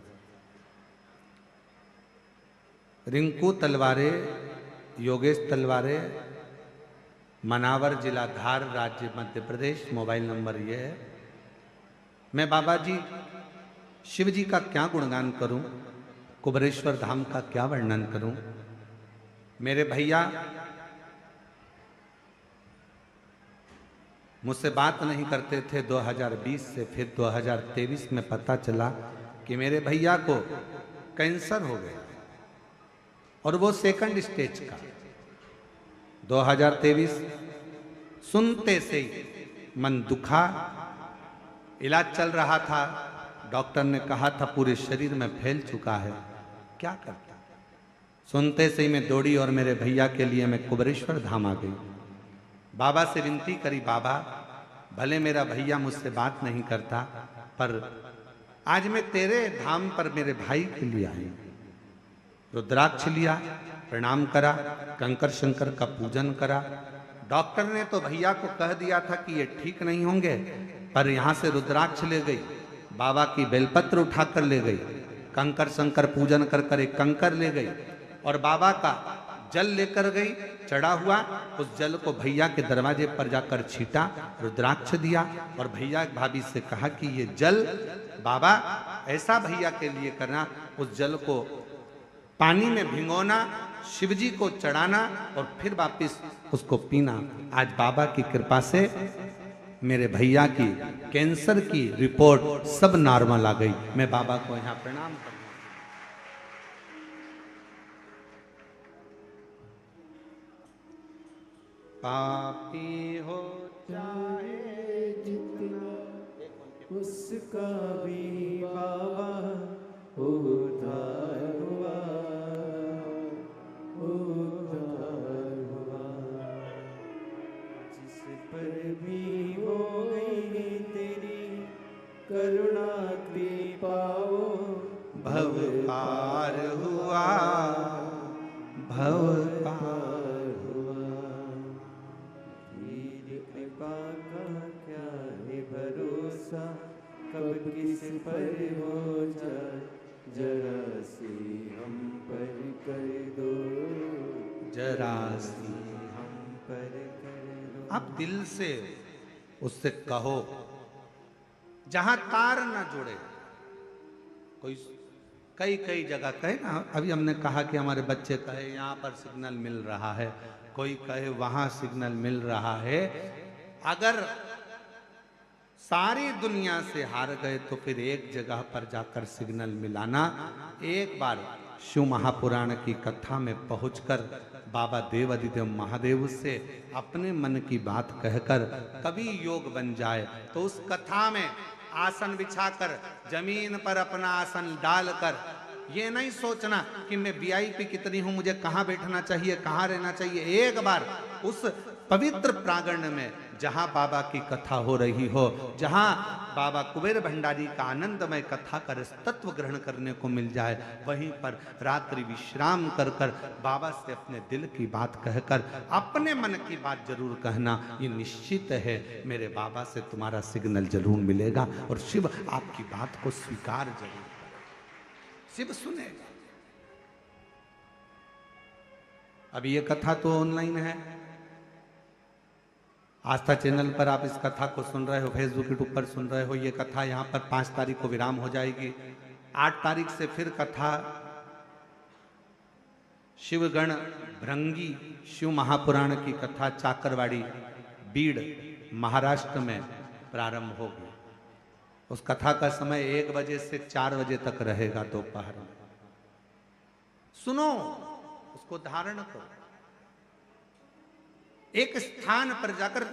रिंकू तलवारे, योगेश तलवारे, मनावर, जिला धार, राज्य मध्य प्रदेश। मोबाइल नंबर ये है। मैं बाबा जी शिव जी का क्या गुणगान करूं, कुबरेश्वर धाम का क्या वर्णन करूं। मेरे भैया मुझसे बात नहीं करते थे 2020 से, फिर 2023 में पता चला कि मेरे भैया को कैंसर हो गया और वो सेकंड स्टेज का। 2023 सुनते से ही मन दुखा, इलाज चल रहा था, डॉक्टर ने कहा था पूरे शरीर में फैल चुका है, क्या करता। सुनते से ही मैं दौड़ी और मेरे भैया के लिए मैं कुबरेश्वर धाम आ गई। बाबा से विनती करी, बाबा भले मेरा भैया मुझसे बात नहीं करता पर आज मैं तेरे धाम पर मेरे भाई के लिए आई। रुद्राक्ष लिया, प्रणाम करा, कंकर शंकर का पूजन करा। डॉक्टर ने तो भैया को कह दिया था कि ये ठीक नहीं होंगे, पर यहाँ से रुद्राक्ष ले गई, बाबा की बेलपत्र उठाकर ले गई, कंकर शंकर पूजन कर कर एक कंकर ले गई और बाबा का जल लेकर गई, चढ़ा हुआ, उस जल को भैया के दरवाजे पर जाकर छीटा, रुद्राक्ष दिया और भैया भाभी से कहा कि ये जल बाबा ऐसा भैया के लिए करना, उस जल को पानी में भिगोना, शिवजी को चढ़ाना और फिर वापिस उसको पीना। आज बाबा की कृपा से मेरे भैया की कैंसर की रिपोर्ट सब नॉर्मल आ गई। मैं बाबा को यहाँ प्रणाम करता हूं। पापी हो चाहे जितना उसका भी बाबा उद्धार हुआ, उद्धार हुआ। जिस पर भी हो गई तेरी करुणा कृपा, भव पार हुआ, भव पार हुआ। तेरी कृपा का क्या है भरोसा, कब किस पर हो जाए, जरा सी हम पर कर दो, जरा सी हम पर कर दो। आप दिल से उससे कहो, जहां तार न जुड़े। कोई कई कई जगह कहे ना, अभी हमने कहा कि हमारे बच्चे कहे यहाँ पर सिग्नल मिल रहा है, कोई कहे वहां सिग्नल मिल रहा है। अगर सारी दुनिया से हार गए तो फिर एक जगह पर जाकर सिग्नल मिलाना। एक बार शिव महापुराण की कथा में पहुंचकर बाबा देवाधिदेव महादेव से अपने मन की बात कहकर कभी योग बन जाए तो उस कथा में आसन बिछाकर जमीन पर अपना आसन डालकर ये नहीं सोचना कि मैं वीआईपी कितनी हूं, मुझे कहां बैठना चाहिए, कहां रहना चाहिए। एक बार उस पवित्र प्रांगण में जहां बाबा की कथा हो रही हो, जहां बाबा कुबेर भंडारी का आनंदमय कथा का तत्व ग्रहण करने को मिल जाए, वहीं पर रात्रि विश्राम कर कर बाबा से अपने दिल की बात कहकर अपने मन की बात जरूर कहना। ये निश्चित है मेरे बाबा से तुम्हारा सिग्नल जरूर मिलेगा और शिव आपकी बात को स्वीकार जरूर करेगा, शिव सुनेगा। अब ये कथा तो ऑनलाइन है, आस्था चैनल पर आप इस कथा को सुन रहे हो, फेसबुक यूट्यूब पर सुन रहे हो। ये कथा यहाँ पर 5 तारीख को विराम हो जाएगी। 8 तारीख से फिर कथा शिवगण भृंगी शिव महापुराण की कथा चाकरवाड़ी बीड़ महाराष्ट्र में प्रारंभ होगी। उस कथा का समय 1 बजे से 4 बजे तक रहेगा दोपहर में। सुनो, उसको धारण करो। एक स्थान पर जाकर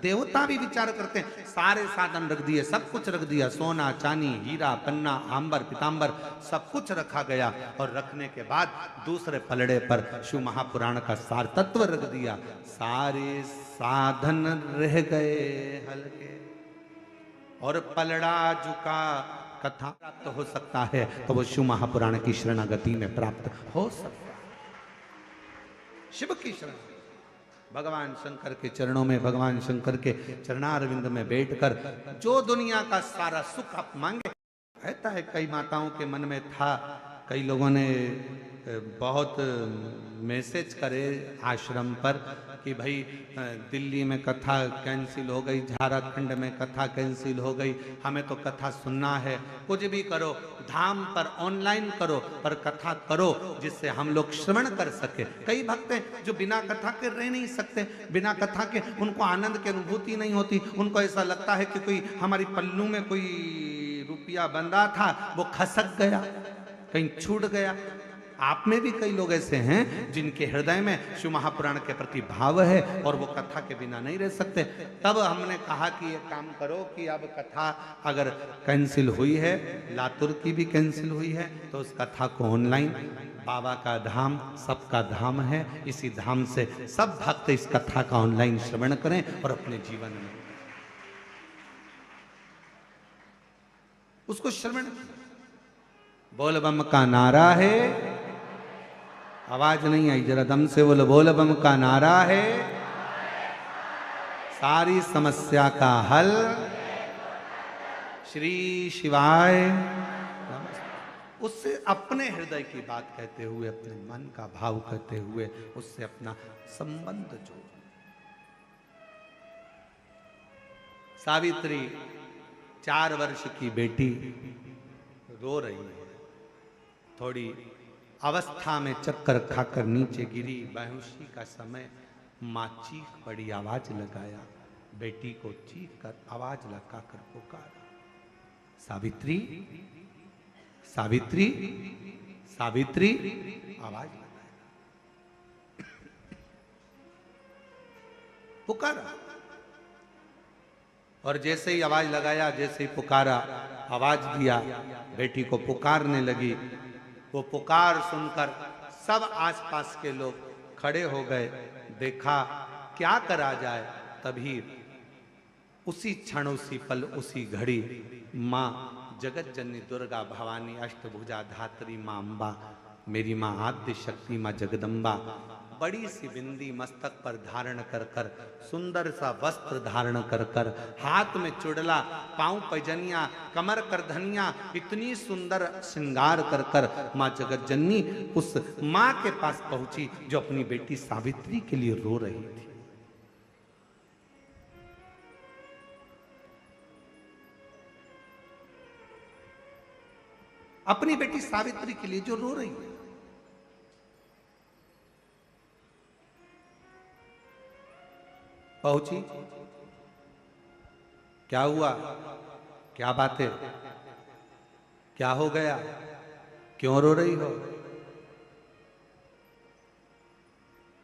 देवता भी विचार करते हैं, सारे साधन रख दिए, सब कुछ रख दिया, सोना चांदी हीरा पन्ना आंबर पीतांबर सब कुछ रखा गया। और रखने के बाद दूसरे पलड़े पर शिव महापुराण का सार तत्व रख दिया। सारे साधन रह गए हल्के और पलड़ा झुका। कथा प्राप्त हो सकता है तो वो शिव महापुराण की शरणागति में प्राप्त हो सकता है। शिव की शरण, भगवान शंकर के चरणों में, भगवान शंकर के चरणारविंद में बैठकर जो दुनिया का सारा सुख आप मांगे। कहता है कई माताओं के मन में था, कई लोगों ने बहुत मैसेज करे आश्रम पर कि भाई दिल्ली में कथा कैंसिल हो गई, झारखंड में कथा कैंसिल हो गई, हमें तो कथा सुनना है। कुछ भी करो, धाम पर ऑनलाइन करो, पर कथा करो जिससे हम लोग श्रवण कर सके। कई भक्त हैं जो बिना कथा के रह नहीं सकते, बिना कथा के उनको आनंद की अनुभूति नहीं होती। उनको ऐसा लगता है कि कोई हमारी पल्लू में कोई रुपया बंधा था, वो खसक गया, कहीं छूट गया। आप में भी कई लोग ऐसे हैं जिनके हृदय में शिव महापुराण के प्रति भाव है और वो कथा के बिना नहीं रह सकते। तब हमने कहा कि ये काम करो कि अब कथा अगर कैंसिल हुई है, लातूर की भी कैंसिल हुई है, तो उस कथा को ऑनलाइन, बाबा का धाम सबका धाम है, इसी धाम से सब भक्त इस कथा का ऑनलाइन श्रवण करें और अपने जीवन में उसको श्रवण। बोल बम का नारा है, आवाज नहीं आई, जरा दम से बोलो। बोल बम का नारा है, सारी समस्या का हल, श्री शिवाय। उससे अपने हृदय की बात कहते हुए, अपने मन का भाव कहते हुए उससे अपना संबंध जोड़। सावित्री 4 वर्ष की बेटी रो रही है। थोड़ी अवस्था में चक्कर खाकर नीचे गिरी। बेहोशी का समय। माँ चीख पड़ी, आवाज लगाया, बेटी को चीख कर आवाज लगाकर पुकारा, सावित्री, सावित्री, सावित्री। आवाज लगाया, पुकारा। और जैसे ही आवाज लगाया, जैसे ही पुकारा, आवाज दिया, बेटी को पुकारने लगी। वो पुकार सुनकर सब आसपास के लोग खड़े हो गए। देखा क्या करा जाए। तभी उसी क्षण, उसी पल, उसी घड़ी माँ जगत जननी दुर्गा भवानी अष्टभुजा धात्री माँ अम्बा, मेरी माँ आद्य शक्ति माँ जगदम्बा, बड़ी सी बिंदी मस्तक पर धारण कर कर, सुंदर सा वस्त्र धारण कर कर, हाथ में चुड़ला, पांव पैजनिया, कमर कर धनिया, इतनी सुंदर श्रृंगार कर कर माँ जगत जननी उस माँ के पास पहुंची जो अपनी बेटी सावित्री के लिए रो रही थी। अपनी बेटी सावित्री के लिए जो रो रही है। पहुंची, क्या हुआ, क्या बात है, क्या हो गया, क्यों रो रही हो,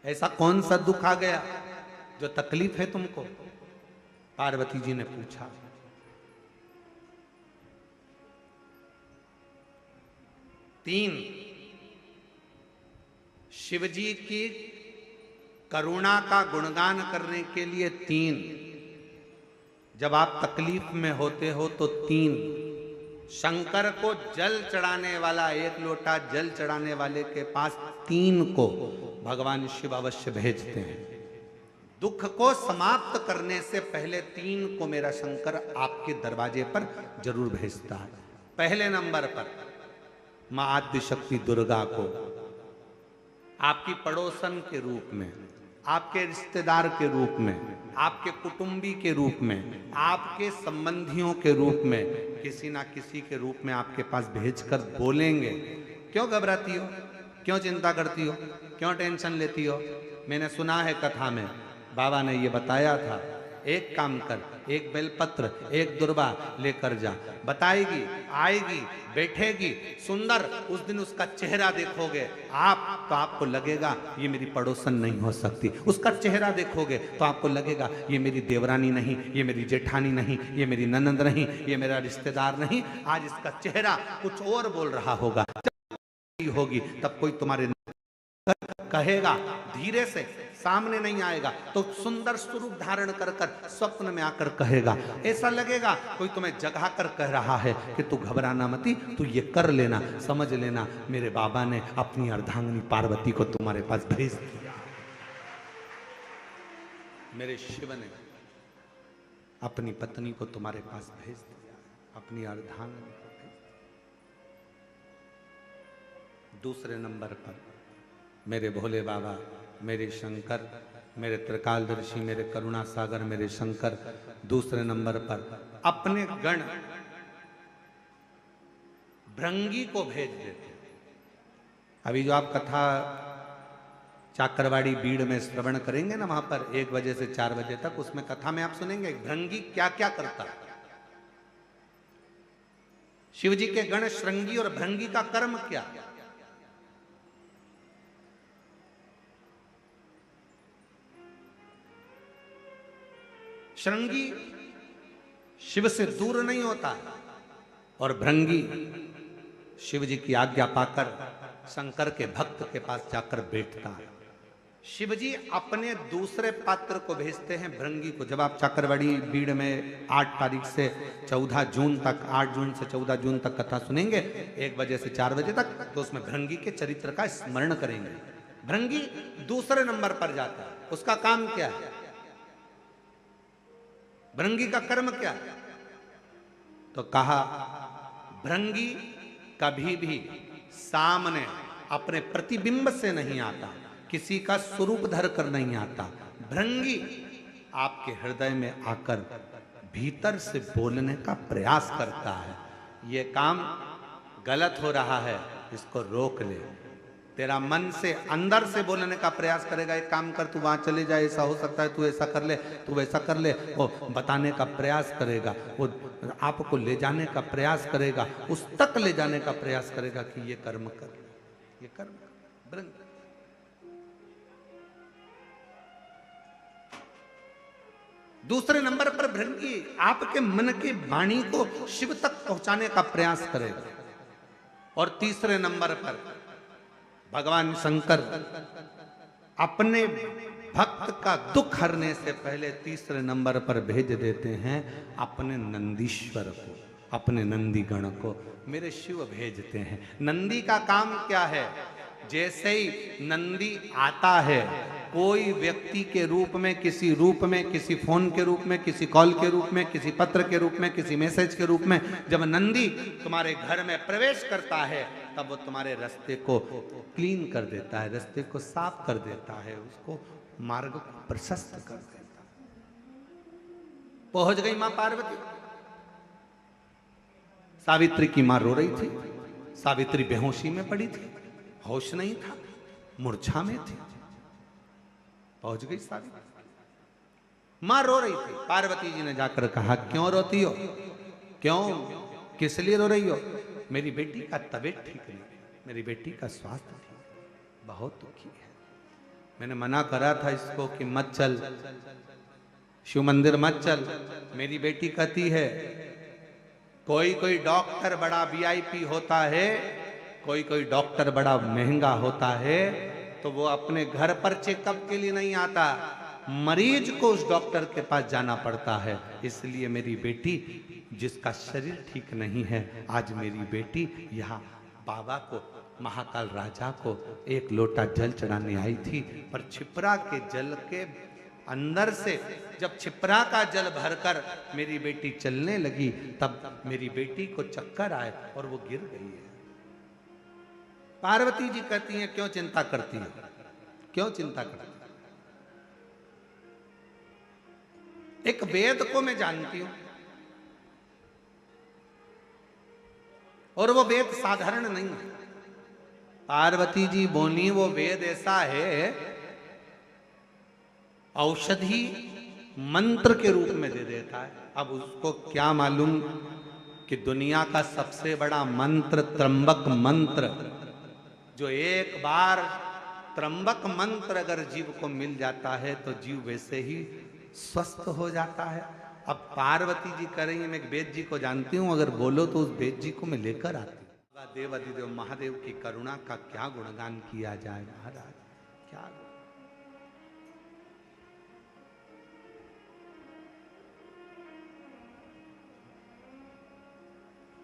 ऐसा कौन सा दुख आ गया जो तकलीफ है तुमको? पार्वती जी ने पूछा। तीन, शिवजी की करुणा का गुणगान करने के लिए 3, जब आप तकलीफ में होते हो तो 3, शंकर को जल चढ़ाने वाला, 1 लोटा जल चढ़ाने वाले के पास 3 को भगवान शिव अवश्य भेजते हैं। दुख को समाप्त करने से पहले 3 को मेरा शंकर आपके दरवाजे पर जरूर भेजता है। पहले नंबर पर मां आद्य शक्ति दुर्गा को आपकी पड़ोसन के रूप में, आपके रिश्तेदार के रूप में, आपके कुटुंबी के रूप में, आपके संबंधियों के रूप में, किसी ना किसी के रूप में आपके पास भेजकर बोलेंगे, क्यों घबराती हो, क्यों चिंता करती हो, क्यों टेंशन लेती हो? मैंने सुना है कथा में, बाबा ने ये बताया था, एक काम कर, एक बेलपत्र, एक दुर्वा लेकर जा, बताएगी, आएगी, बैठेगी, सुंदर, उस दिन उसका चेहरा देखोगे आप तो आपको लगेगा ये मेरी पड़ोसन नहीं हो सकती। उसका चेहरा देखोगे तो आपको लगेगा ये मेरी देवरानी नहीं, ये मेरी जेठानी नहीं, ये मेरी ननंद नहीं, ये मेरा रिश्तेदार नहीं। आज इसका चेहरा कुछ और बोल रहा होगा। जब होगी तब कोई तुम्हारे कहेगा, धीरे से, सामने नहीं आएगा तो सुंदर स्वरूप धारण कर कर स्वप्न में आकर कहेगा। ऐसा लगेगा कोई तुम्हें जगा कर कह रहा है कि तू घबराना मती, तू ये कर लेना, समझ लेना मेरे बाबा ने अपनी अर्धांगिनी पार्वती को तुम्हारे पास भेज दिया, मेरे शिव ने अपनी पत्नी को तुम्हारे पास भेज दिया, अपनी अर्धांगिनी को भेज दिया। दूसरे नंबर पर मेरे भोले बाबा, मेरे शंकर, मेरे त्रिकालदर्शी, मेरे करुणा सागर, मेरे शंकर दूसरे नंबर पर अपने गण भृंगी को भेज देते। अभी जो आप कथा चाकरवाड़ी बीड़ में श्रवण करेंगे ना, वहां पर 1 बजे से 4 बजे तक, उसमें कथा में आप सुनेंगे भृंगी क्या क्या करता है। शिवजी के गण श्रृंगी और भृंगी का कर्म क्या? श्रृंगी शिव से दूर नहीं होता और भृंगी शिव जी की आज्ञा पाकर शंकर के भक्त के पास जाकर बैठता है। शिव जी अपने दूसरे पात्र को भेजते हैं भृंगी को। जब आप चाकरवाड़ी बीड़ में 8 तारीख से 14 जून तक, 8 जून से 14 जून तक कथा सुनेंगे 1 बजे से 4 बजे तक, तो उसमें भृंगी के चरित्र का स्मरण करेंगे। भृंगी दूसरे नंबर पर जाता है। उसका काम क्या है? भृंगी का कर्म क्या है? तो कहा भृंगी कभी भी सामने अपने प्रतिबिंब से नहीं आता, किसी का स्वरूप धर कर नहीं आता। भृंगी आपके हृदय में आकर भीतर से बोलने का प्रयास करता है, ये काम गलत हो रहा है, इसको रोक ले। तेरा मन से अंदर से बोलने का प्रयास करेगा, एक काम कर, तू वहां चले जा, ऐसा हो सकता है, तू ऐसा कर ले, तू वैसा कर ले। वो बताने का प्रयास करेगा, वो आपको ले जाने का प्रयास करेगा, उस तक ले जाने का प्रयास करेगा कि ये कर्म कर, ये कर्म कर। भृंग दूसरे नंबर पर भृंगी आपके मन की वाणी को शिव तक पहुंचाने का प्रयास करेगा। और तीसरे नंबर पर भगवान शंकर अपने भक्त का दुख हरने से पहले तीसरे नंबर पर भेज देते हैं अपने नंदीश्वर को, अपने नंदीगण को मेरे शिव भेजते हैं। नंदी का काम क्या है? जैसे ही नंदी आता है, कोई व्यक्ति के रूप में, किसी रूप में, किसी फोन के रूप में, किसी कॉल के रूप में, किसी पत्र के रूप में, किसी मैसेज के रूप में, जब नंदी तुम्हारे घर में प्रवेश करता है तब वो तुम्हारे रास्ते को क्लीन कर देता है, रास्ते को साफ कर देता है, उसको मार्ग को प्रशस्त कर देता है। पहुंच गई मां पार्वती। सावित्री की मां रो रही थी, सावित्री बेहोशी में पड़ी थी, होश नहीं था, मूर्छा में थी। पहुंच गई सावित्री, मां रो रही थी। पार्वती जी ने जाकर कहा, क्यों रोती हो, क्यों, किस लिए रो रही हो? मेरी बेटी का तबीयत ठीक नहीं, मेरी बेटी का स्वास्थ्य ठीक, बहुत दुखी है। मैंने मना करा था इसको कि मत चल, शिव मंदिर मत चल। मेरी बेटी कहती है, कोई कोई डॉक्टर बड़ा वीआईपी होता है, कोई कोई डॉक्टर बड़ा महंगा होता है, तो वो अपने घर पर चेकअप के लिए नहीं आता, मरीज को उस डॉक्टर के पास जाना पड़ता है। इसलिए मेरी बेटी, जिसका शरीर ठीक नहीं है, आज मेरी बेटी यहाँ बाबा को, महाकाल राजा को एक लोटा जल चढ़ाने आई थी। पर छिपरा के जल के अंदर से जब छिपरा का जल भरकर मेरी बेटी चलने लगी, तब मेरी बेटी को चक्कर आए और वो गिर गई है। पार्वती जी कहती हैं, क्यों चिंता करती है, क्यों चिंता करती है? एक वेद को मैं जानती हूं, और वो वेद साधारण नहीं है। पार्वती जी बोली, वो वेद ऐसा है, औषधि मंत्र के रूप में दे देता है। अब उसको क्या मालूम कि दुनिया का सबसे बड़ा मंत्र त्र्यंबक मंत्र, जो एक बार त्र्यंबक मंत्र अगर जीव को मिल जाता है तो जीव वैसे ही स्वस्थ हो जाता है। अब पार्वती जी कह रही है, मैं वेद जी को जानती हूं, अगर बोलो तो उस वेद जी को मैं लेकर आती हूँ। देव अधिदेव महादेव की करुणा का क्या गुणगान किया जाए महाराज, क्या।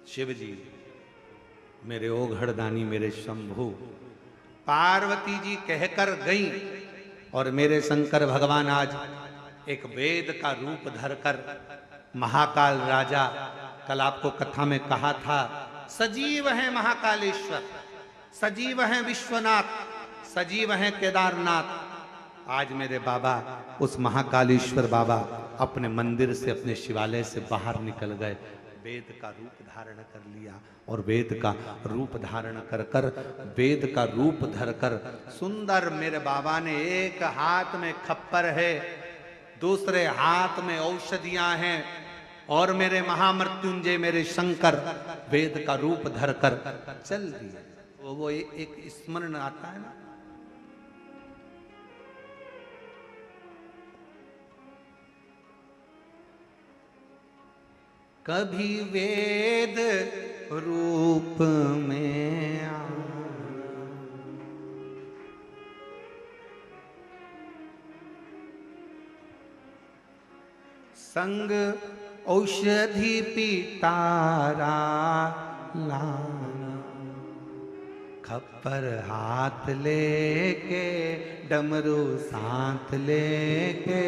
शिव जी मेरे ओघड़दानी, मेरे शंभु, पार्वती जी कहकर गई और मेरे शंकर भगवान आज एक वेद का रूप धरकर महाकाल राजा, कल आपको कथा में कहा था, सजीव है महाकालेश्वर, सजीव है विश्वनाथ, सजीव है केदारनाथ। आज मेरे बाबा, उस महाकालेश्वर बाबा अपने मंदिर से, अपने शिवालय से बाहर निकल गए, वेद का रूप धारण कर लिया। और वेद का रूप धारण कर कर, वेद का रूप धरकर सुंदर मेरे बाबा ने, एक हाथ में खप्पर है, दूसरे हाथ में औषधियां हैं, और मेरे महामृत्युंजय मेरे शंकर वेद का रूप धरकर चल दिए। वो एक स्मरण आता है ना, कभी वेद रूप में आ, संग औषधि पितारा लाना, खप्पर हाथ लेके, डमरू साथ लेके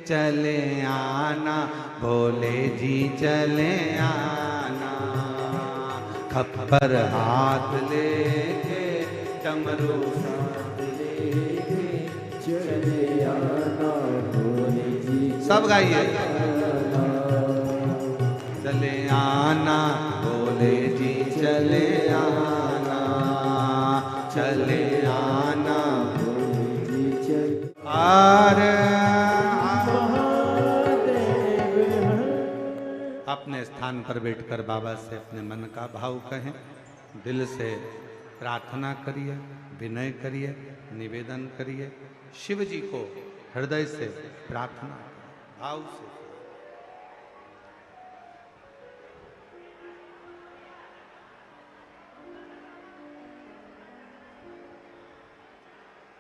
चले आना, भोले जी चले आना, खप्पर हाथ लेके डमरू साथ लेके चले आना भोले जी। सब गाइए। चले आना भोले जी चले आना, चले आना भोले जी चले अपने स्थान पर बैठकर बाबा से अपने मन का भाव कहें, दिल से प्रार्थना करिए, विनय करिए, निवेदन करिए, शिव जी को हृदय से प्रार्थना भाव से।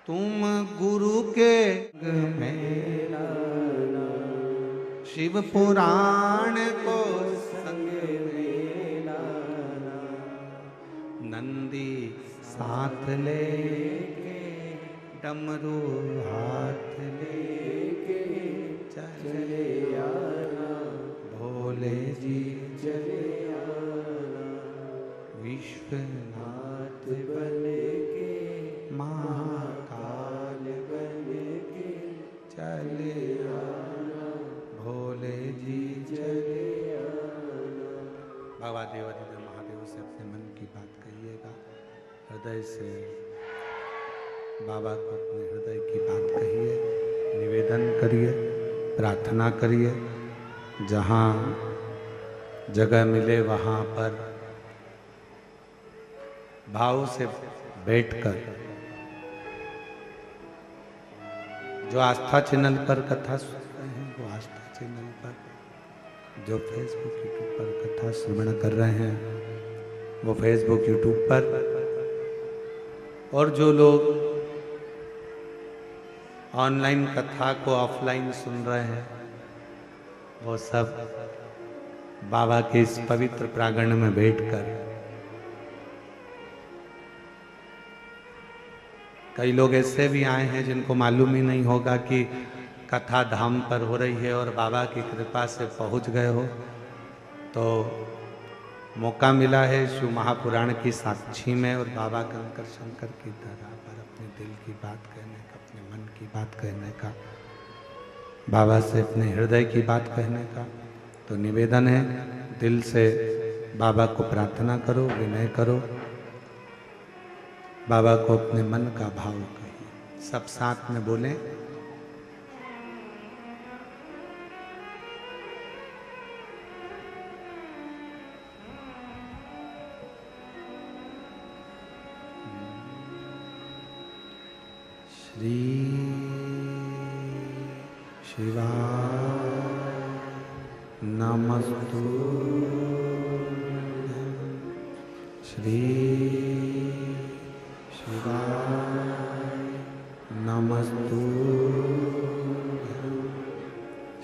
तुम गुरु के में शिव पुराण को संग में लाना, नंदी साथ लेके डमरू हाथ लेके चले आना भोले जी चले आना, विश्वनाथ बने के महाकाल बने के चले आना भोले जी चले आना। बाबा देवाधिदेव महादेव से अपने मन की बात कहिएगा, हृदय से बाबा को अपने हृदय की बात कहिए, निवेदन करिए, प्रार्थना करिए। जहाँ जगह मिले वहाँ पर भाव से बैठकर, जो आस्था चैनल पर कथा सुन रहे हैं वो आस्था चैनल पर, जो फेसबुक यूट्यूब पर कथा श्रवण कर रहे हैं वो फेसबुक यूट्यूब पर, और जो लोग ऑनलाइन कथा को ऑफलाइन सुन रहे हैं वो सब बाबा के इस पवित्र प्रांगण में बैठकर, कई लोग ऐसे भी आए हैं जिनको मालूम ही नहीं होगा कि कथा धाम पर हो रही है और बाबा की कृपा से पहुंच गए हो, तो मौका मिला है शिव महापुराण की साक्षी में और बाबा कंकर शंकर की धरा पर अपने दिल की बात कहने का, अपने मन की बात कहने का, बाबा से अपने हृदय की बात कहने का। तो निवेदन है, दिल से बाबा को प्रार्थना करो, विनय करो, बाबा को अपने मन का भाव कहिए। सब साथ में बोलें, श्री शिवाय नमस्तुभ्यं, श्री शिवाय नमस्तुभ्यं,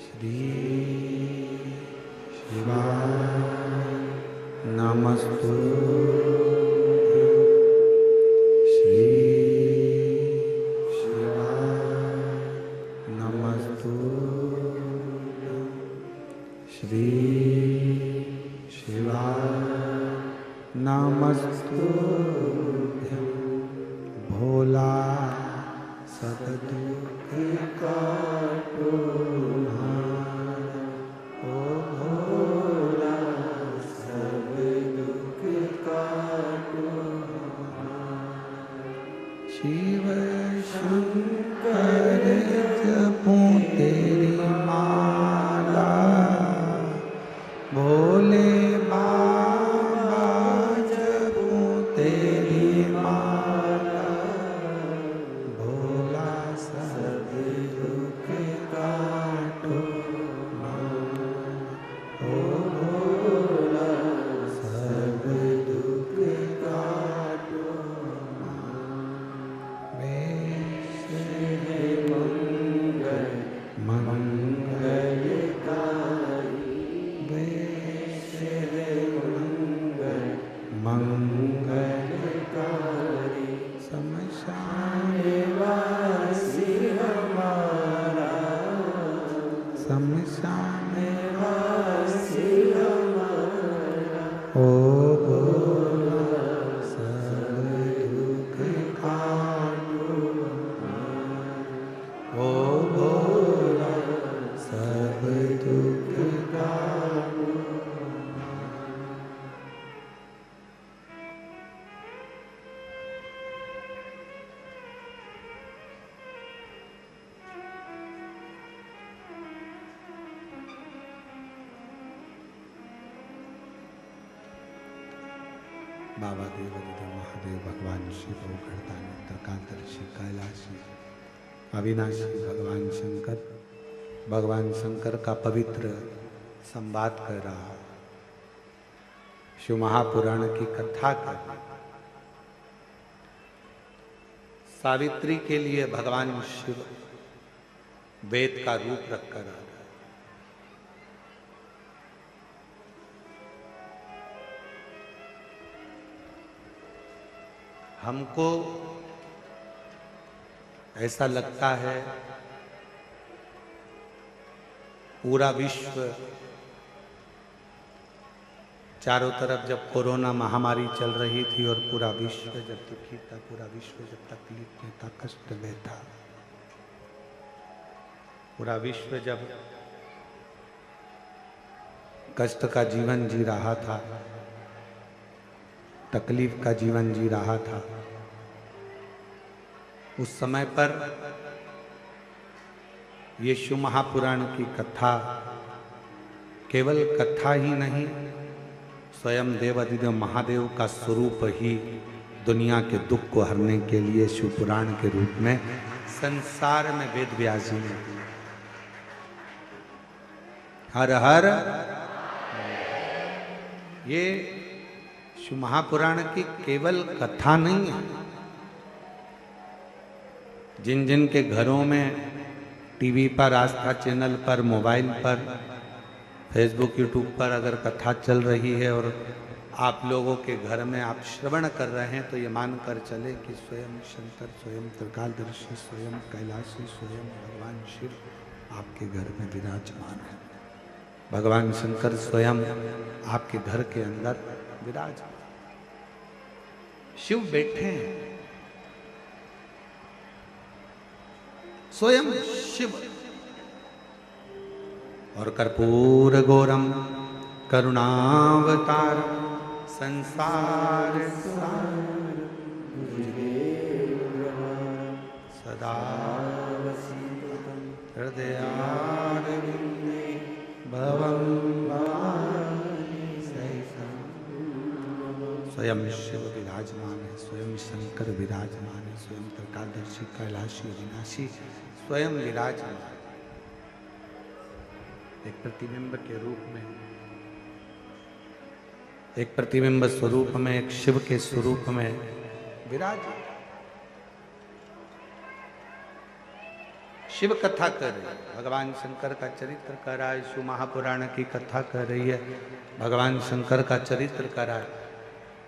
श्री शिवाय नमस्तुभ्यं, श्री शिवाय नमस्तुभ्यं, श्री शिवाय नमस्तुभ्यं। भोला सब दुख काटो हारा, ओ भोला सब दुख काटो हारा। शिव शंकर जपूं तेरी माला, भोले बाबा जपूं तेरी माला, भोला सब दुख काटो माला, ओ भोला सब दुख काटो माला। वैसे है मंगल मंगलकारी, वैसे है मंगल मंगलकारी, शमशान वासी हमारा, शमशान वासी हमारा, ओ बाबा देवादिदेव महादेव भगवान शिव घड़दानी त्रिकालदर्शी कैलाशी अविनाशी भगवान शंकर का पवित्र संवाद कर रहा है, शिव महापुराण की कथा कर रहा है। सावित्री के लिए भगवान शिव वेद का रूप रखकर आ रहा है। हमको ऐसा लगता है पूरा विश्व चारों तरफ जब कोरोना महामारी चल रही थी और पूरा विश्व जब दुखी था, पूरा विश्व जब तकलीफ में था, कष्ट में था, पूरा विश्व जब कष्ट का जीवन जी रहा था, तकलीफ का जीवन जी रहा था, उस समय पर यीशु महापुराण की कथा केवल कथा ही नहीं, स्वयं देवादिदेव महादेव का स्वरूप ही दुनिया के दुख को हरने के लिए शिव पुराण के रूप में संसार में वेद व्यास जी ने हर हर ये शिव महापुराण की केवल कथा नहीं है। जिन जिन के घरों में टीवी पर, आस्था चैनल पर, मोबाइल पर, फेसबुक, यूट्यूब पर अगर कथा चल रही है और आप लोगों के घर में आप श्रवण कर रहे हैं, तो ये मानकर चले कि स्वयं शंकर, स्वयं त्रिकालदर्शी, स्वयं कैलाशी, स्वयं भगवान शिव आपके घर में विराजमान है। भगवान शंकर स्वयं आपके घर के अंदर विराजमान, शिव बैठे हैं, स्वयं शिव। और कर्पूर गौरम करुणावतार संसार सदा हृदयारविंदे भवं स्वयं शिव विराजमान है, स्वयं शंकर विराजमान है, स्वयं त्रिकालदर्शी कैलाशी अविनाशी स्वयं विराजमान, एक प्रतिबिंब के रूप में, एक प्रतिबिंब स्वरूप में, एक शिव के स्वरूप में विराज। शिव कथा कर रही है, भगवान शंकर का चरित्र कर रहा है, शिव महापुराण की कथा कर रही है, भगवान शंकर का चरित्र कर रहा है।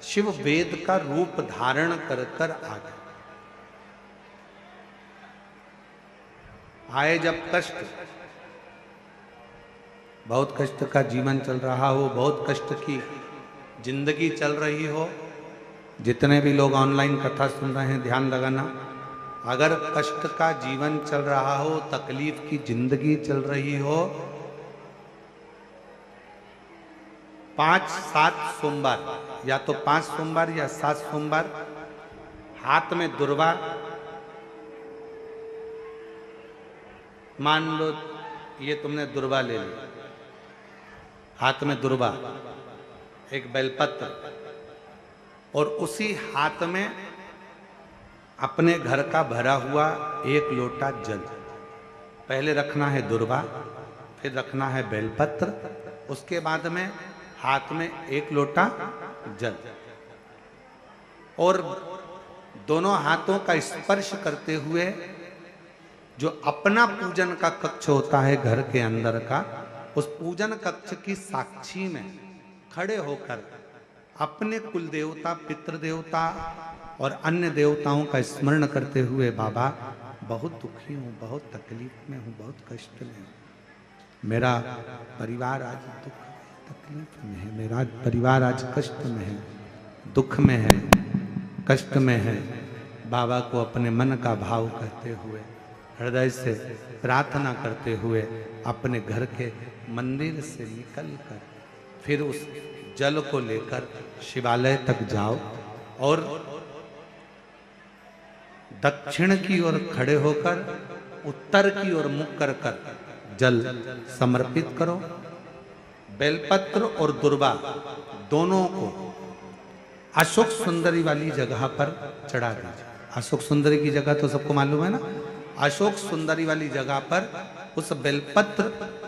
शिव वेद का रूप धारण कर कर आ गए। आए जब कष्ट, बहुत कष्ट का जीवन चल रहा हो, बहुत कष्ट की जिंदगी चल रही हो, जितने भी लोग ऑनलाइन कथा सुन रहे हैं ध्यान लगाना, अगर कष्ट का जीवन चल रहा हो, तकलीफ की जिंदगी चल रही हो, 5-7 सोमवार, या तो 5 सोमवार या 7 सोमवार, हाथ में दुर्वा, मान लो ये तुमने दुर्वा ले ली, हाथ में दुर्वा, एक बेलपत्र, और उसी हाथ में अपने घर का भरा हुआ 1 लोटा जल। पहले रखना है दुर्वा, फिर रखना है बेलपत्र, उसके बाद में हाथ में 1 लोटा जल, और दोनों हाथों का स्पर्श करते हुए जो अपना पूजन का कक्ष होता है घर के अंदर का, उस पूजन कक्ष की साक्षी में खड़े होकर अपने कुल देवता, पितृ देवता और अन्य देवताओं का स्मरण करते हुए, बाबा बहुत दुखी हूँ, बहुत तकलीफ में हूँ, बहुत कष्ट में हूँ, मेरा परिवार आज दुख तकलीफ में है, मेरा परिवार आज कष्ट में है, दुख में है, कष्ट में है। बाबा को अपने मन का भाव कहते हुए, हृदय से प्रार्थना करते हुए अपने घर के मंदिर से निकलकर फिर उस जल को लेकर शिवालय तक जाओ और दक्षिण की ओर खड़े होकर उत्तर की ओर मुख कर कर जल समर्पित करो। बेलपत्र और दुर्वा दोनों को अशोक सुंदरी वाली जगह पर चढ़ा दीजिए। अशोक सुंदरी की जगह तो सबको मालूम है ना। अशोक सुंदरी वाली जगह पर उस बेलपत्र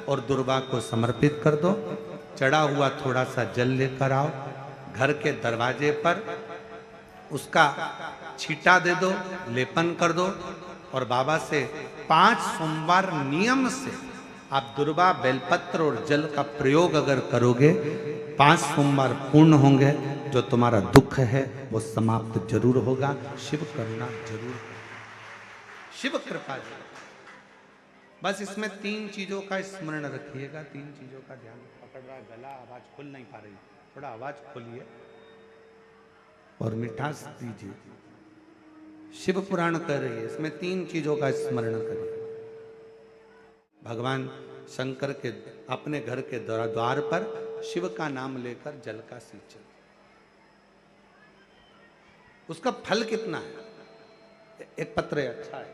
और दुर्वा को समर्पित कर दो। चढ़ा हुआ थोड़ा सा जल लेकर आओ, घर के दरवाजे पर उसका छींटा दे दो, लेपन कर दो और बाबा से 5 सोमवार नियम से आप दुर्वा, बेलपत्र और जल का प्रयोग अगर करोगे 5 सोमवार पूर्ण होंगे। जो तुम्हारा दुख है वो समाप्त जरूर होगा। शिव करुणा जरूर, शिव कृपा जरूर। बस इसमें 3 चीजों का स्मरण रखिएगा, 3 चीजों का ध्यान। पकड़ रहा गला, आवाज खुल नहीं पा रही, थोड़ा आवाज खोलिए और मिठास दीजिए। शिव पुराण कर रही है, इसमें 3 चीजों का स्मरण करिए। भगवान शंकर के अपने घर के द्वार पर शिव का नाम लेकर जल का सिंचन। उसका फल कितना है? एक पत्र है, अच्छा है।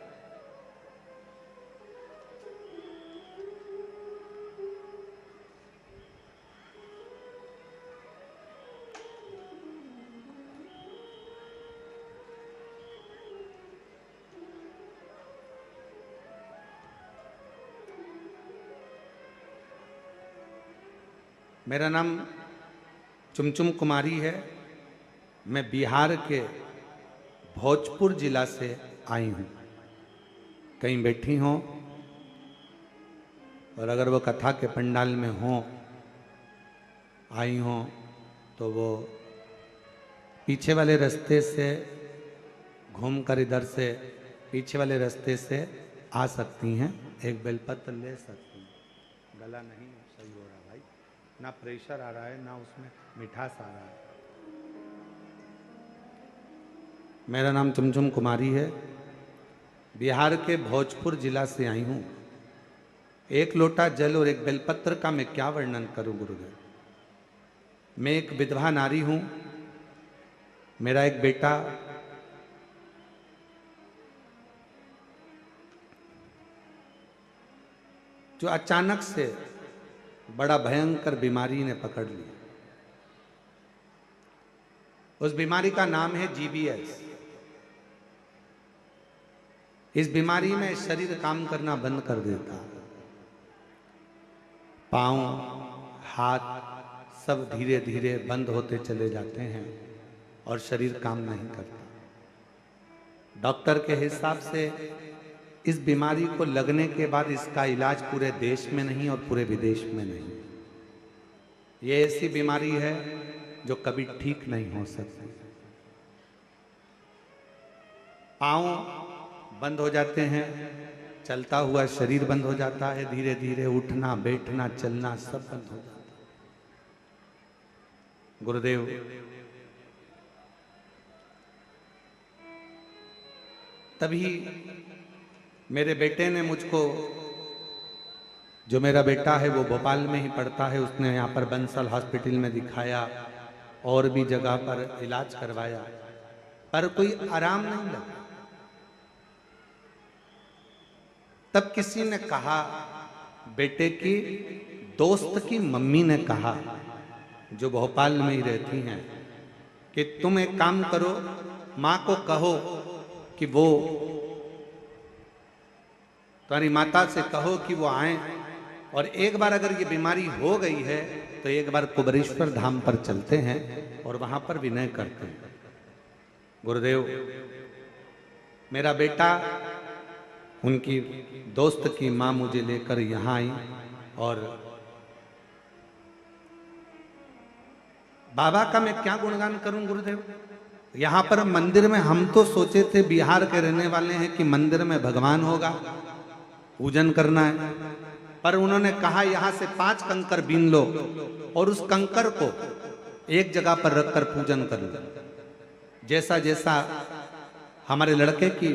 मेरा नाम चुमचुम कुमारी है। मैं बिहार के भोजपुर जिला से आई हूँ। कहीं बैठी हों और अगर वो कथा के पंडाल में हों, आई हों, तो वो पीछे वाले रास्ते से घूमकर इधर से पीछे वाले रास्ते से आ सकती हैं। एक बेलपत्र ले सकती हैं। गला नहीं सही हो रहा भाई, ना प्रेशर आ रहा है ना उसमें मिठास आ रहा है। मेरा नाम चुमचुम कुमारी है। बिहार के भोजपुर जिला से आई हूँ। एक लोटा जल और एक बेलपत्र का मैं क्या वर्णन करूं गुरुदेव। मैं एक विधवा नारी हूं। मेरा एक बेटा जो अचानक से बड़ा भयंकर बीमारी ने पकड़ लिया। उस बीमारी का नाम है GBS। इस बीमारी में शरीर काम करना बंद कर देता, पांव, हाथ सब धीरे धीरे बंद होते चले जाते हैं और शरीर काम नहीं करता। डॉक्टर के हिसाब से इस बीमारी को लगने के बाद इसका इलाज पूरे देश में नहीं और पूरे विदेश में नहीं। ये ऐसी बीमारी है जो कभी ठीक नहीं हो सकती। पांव बंद हो जाते हैं, चलता हुआ शरीर बंद हो जाता है, धीरे धीरे उठना बैठना चलना सब बंद हो जाता है। गुरुदेव, तभी मेरे बेटे ने मुझको, जो मेरा बेटा है वो भोपाल में ही पढ़ता है, उसने यहाँ पर बंसल हॉस्पिटल में दिखाया और भी जगह पर इलाज करवाया, पर कोई आराम नहीं लगा। तब किसी ने कहा, बेटे की दोस्त की मम्मी ने कहा, जो भोपाल में ही रहती हैं, कि तुम एक काम करो, माँ को कहो कि वो, तुम्हारी माता से कहो कि वो आए और एक बार अगर ये बीमारी हो गई है तो एक बार कुबरेश्वर धाम पर चलते हैं और वहां पर विनय करते हैं। गुरुदेव, मेरा बेटा, उनकी दोस्त की माँ मुझे लेकर यहाँ आई और बाबा का मैं क्या गुणगान करूं गुरुदेव। यहाँ पर मंदिर में हम तो सोचे थे, बिहार के रहने वाले हैं, कि मंदिर में भगवान होगा, पूजन करना है, पर उन्होंने कहा यहाँ से 5 कंकर बीन लो और उस कंकर को एक जगह पर रखकर पूजन कर लो। जैसा जैसा हमारे लड़के की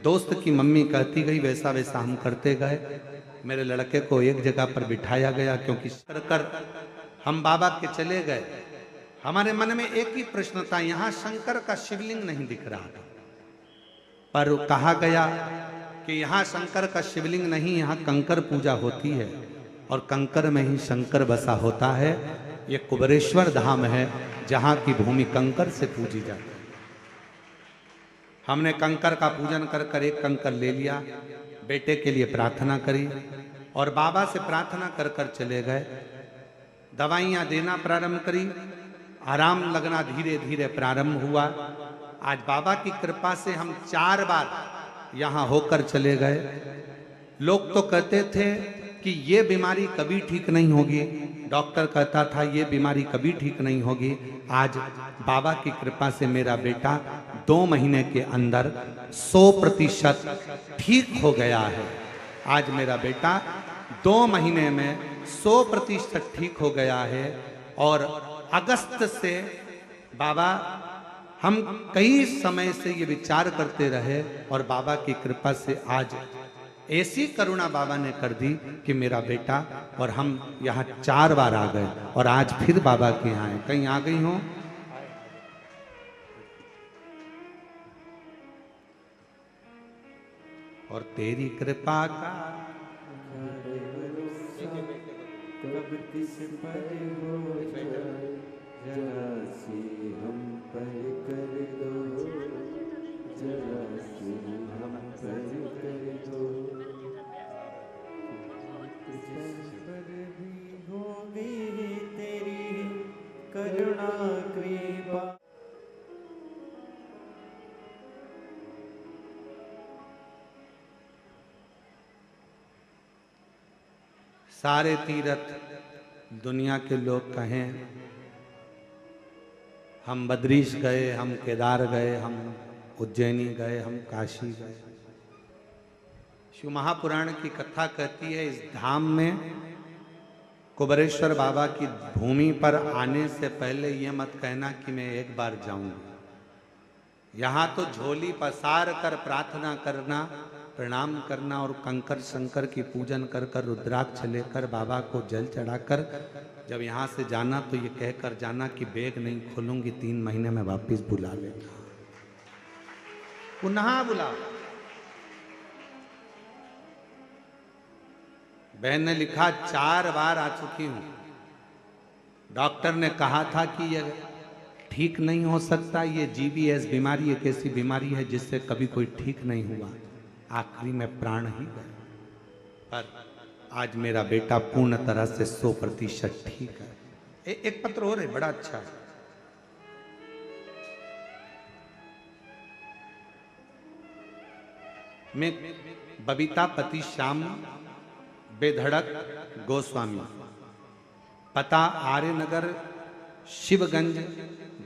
दोस्त की मम्मी कहती गई वैसा वैसा हम करते गए। मेरे लड़के को एक जगह पर बिठाया गया, क्योंकि कर हम बाबा के चले गए। हमारे मन में एक ही प्रश्न था, यहाँ शंकर का शिवलिंग नहीं दिख रहा था, पर कहा गया कि यहाँ शंकर का शिवलिंग नहीं, यहाँ कंकर पूजा होती है और कंकर में ही शंकर बसा होता है। ये कुबरेश्वर धाम है, जहां की भूमि कंकर से पूजी जाती है। हमने कंकर का पूजन कर कर एक कंकर ले लिया, बेटे के लिए प्रार्थना करी और बाबा से प्रार्थना कर कर चले गए। दवाइयां देना प्रारंभ करी, आराम लगना धीरे धीरे प्रारंभ हुआ। आज बाबा की कृपा से हम 4 बार यहां होकर चले गए। लोग तो कहते थे कि ये बीमारी कभी ठीक नहीं होगी, डॉक्टर कहता था ये बीमारी कभी ठीक नहीं होगी। आज बाबा की कृपा से मेरा बेटा 2 महीने के अंदर 100% ठीक हो गया है। आज मेरा बेटा 2 महीने में 100% ठीक हो गया है। और अगस्त से बाबा, हम कई समय से ये विचार करते रहे और बाबा की कृपा से आज ऐसी करुणा बाबा ने कर दी कि मेरा बेटा और हम यहाँ 4 बार आ गए और आज फिर बाबा के यहाँ आए। कहीं आ गई हो? और तेरी कृपा का कब किस पर हो जाए, जरा सी हम पर कर दो, जरा सी हम पर कर दो। जिस पर भी होगी तेरी करुणा कृपा। सारे तीर्थ दुनिया के लोग कहें, हम बद्रीश गए, हम केदार गए, हम उज्जैनी गए, हम काशी गए। शिव महापुराण की कथा कहती है इस धाम में कुबेरेश्वर बाबा की भूमि पर आने से पहले ये मत कहना कि मैं एक बार जाऊंगी। यहाँ तो झोली पसार कर प्रार्थना करना, प्रणाम करना और कंकर शंकर की पूजन कर कर रुद्राक्ष लेकर बाबा को जल चढ़ाकर जब यहाँ से जाना तो ये कहकर जाना कि बैग नहीं खोलूंगी, 3 महीने में वापस बुला लेगा, पुनः बुला। बहन ने लिखा 4 बार आ चुकी हूं। डॉक्टर ने कहा था कि ये ठीक नहीं हो सकता, ये GBS बीमारी एक ऐसी बीमारी है जिससे कभी कोई ठीक नहीं हुआ, आखिरी में प्राण ही गए। पर आज मेरा बेटा पूर्ण तरह से 100% ठीक है। एक पत्र और है, बड़ा अच्छा है। मैं बबीता पति श्याम बेधड़क गोस्वामी, पता आर्यनगर शिवगंज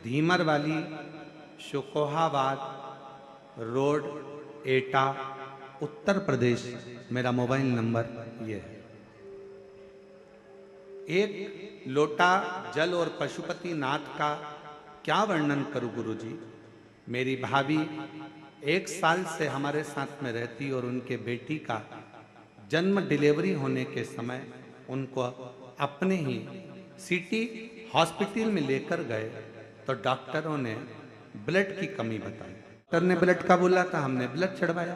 धीमर वाली शुकोहाबाद रोड एटा उत्तर प्रदेश। मेरा मोबाइल नंबर ये है। एक लोटा जल और पशुपति नाथ का क्या वर्णन करूं गुरुजी। मेरी भाभी 1 साल से हमारे साथ में रहती और उनके बेटी का जन्म डिलीवरी होने के समय उनको अपने ही सिटी हॉस्पिटल में लेकर गए तो डॉक्टरों ने ब्लड की कमी बताई। डॉक्टर ने ब्लड का बोला था, हमने ब्लड चढ़वाया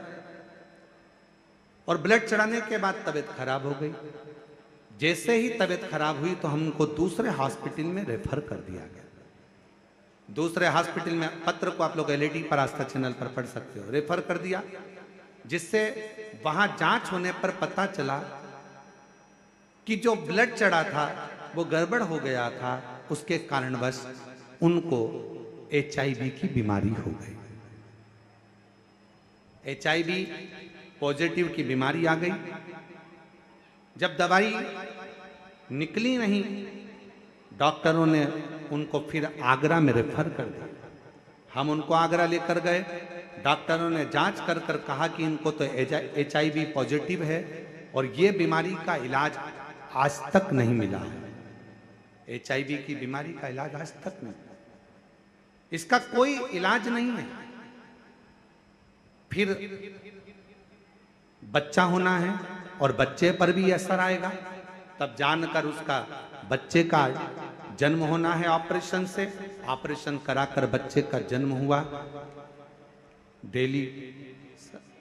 और ब्लड चढ़ाने के बाद तबीयत खराब हो गई। जैसे ही तबीयत खराब हुई तो हमको दूसरे हॉस्पिटल में रेफर कर दिया गया। दूसरे हॉस्पिटल में, पत्र को आप लोग LED पर आस्था चैनल पर पढ़ सकते हो, रेफर कर दिया, जिससे वहां जांच होने पर पता चला कि जो ब्लड चढ़ा था वो गड़बड़ हो गया था, उसके कारणवश उनको HIV की बीमारी हो गई। HIV पॉजिटिव की बीमारी आ गई। जब दवाई निकली नहीं, डॉक्टरों ने उनको फिर आगरा में रेफर कर दिया। हम उनको आगरा लेकर गए। डॉक्टरों ने जांच कर कर कहा कि इनको तो HIV पॉजिटिव है और ये बीमारी का इलाज आज तक नहीं मिला है। HIV की बीमारी का इलाज आज तक नहीं, इसका कोई इलाज नहीं है। फिर बच्चा होना है और बच्चे पर भी असर आएगा, तब जानकर उसका बच्चे का जन्म होना है ऑपरेशन से। ऑपरेशन कराकर बच्चे का जन्म हुआ। डेली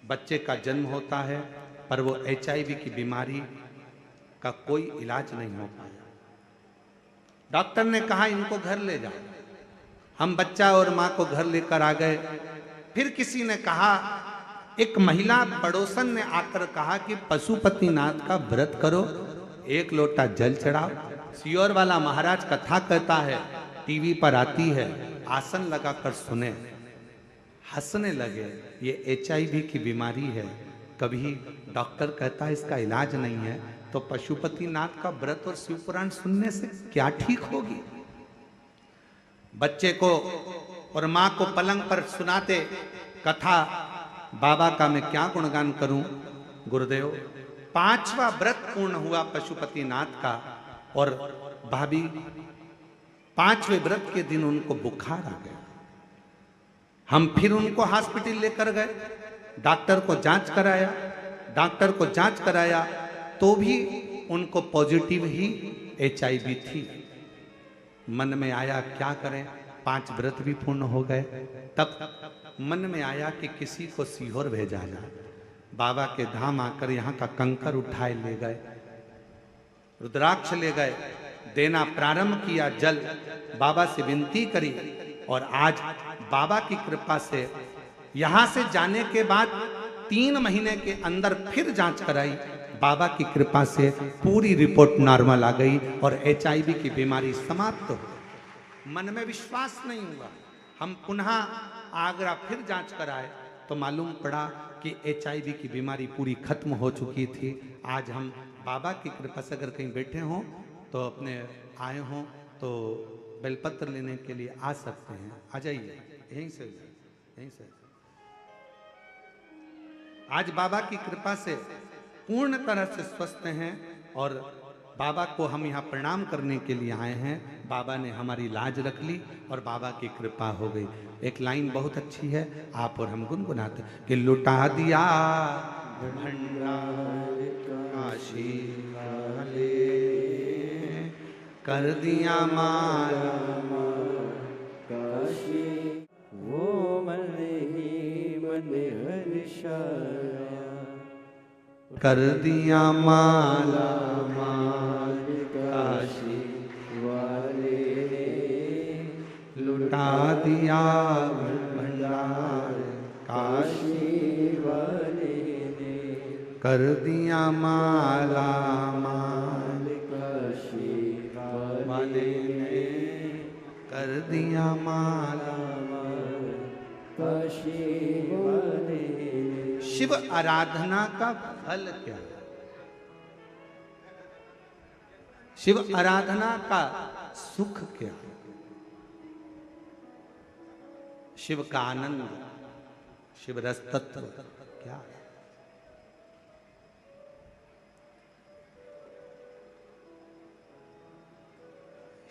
बच्चे का जन्म होता है पर वो HIV की बीमारी का कोई इलाज नहीं हो पाया। डॉक्टर ने कहा इनको घर ले जाओ। हम बच्चा और माँ को घर लेकर आ गए। फिर किसी ने कहा, एक महिला पड़ोसन ने आकर कहा कि पशुपतिनाथ का व्रत करो, 1 लोटा जल चढ़ाओ। सियोर वाला महाराज कथा कहता है, टीवी पर आती है, आसन लगाकर सुने, हंसने लगे। ये HIV की बीमारी है, कभी डॉक्टर कहता है इसका इलाज नहीं है, तो पशुपतिनाथ का व्रत और शिव पुराण सुनने से क्या ठीक होगी। बच्चे को और माँ को पलंग पर सुनाते कथा, बाबा का मैं क्या गुणगान करूं गुरुदेव। 5वां व्रत पूर्ण हुआ पशुपतिनाथ का, और भाभी 5वें व्रत के दिन उनको बुखार आ गया। हम फिर उनको हॉस्पिटल लेकर गए, डॉक्टर को जांच कराया तो भी उनको पॉजिटिव ही HIV थी। मन में आया क्या करें, 5 व्रत भी पूर्ण हो गए। तब मन में आया कि किसी को सीहोर भेजा जाए। बाबा के धाम आकर यहाँ का कंकर उठाए ले गए, रुद्राक्ष ले गए, देना प्रारंभ किया जल, बाबा से विनती करी, और आज बाबा की कृपा से यहाँ से जाने के बाद 3 महीने के अंदर फिर जांच कराई। बाबा की कृपा से पूरी रिपोर्ट नॉर्मल आ गई और HIV की बीमारी समाप्त हो गई। मन में विश्वास नहीं हुआ। हम पुनः आगरा फिर जांच कराए तो मालूम पड़ा कि HIV की बीमारी पूरी खत्म हो चुकी थी। आज हम बाबा की कृपा से अगर कहीं बैठे हों तो अपने आए हों तो बेलपत्र लेने के लिए आ सकते हैं। आ जाइए, यहीं से। आज बाबा की कृपा से पूर्ण तरह से स्वस्थ हैं और बाबा को हम यहाँ प्रणाम करने के लिए आए हैं। बाबा ने हमारी लाज रख ली और बाबा की कृपा हो गई। एक लाइन बहुत अच्छी है, आप और हम गुनगुनाते कि लुटा दिया भंडार काशी वाले, कर दिया माला काशी, वो मन ही मन हर्षाया, कर दिया माला माल काशी वाले ने, लुटा दिया भंडार काशी वाले ने, कर दिया माला माल काशी वाले ने, कर दिया माला काशी वाले ने। शिव आराधना का फल क्या है? शिव आराधना का सुख क्या है? शिव का आनंद, शिव रस तत्व क्या है?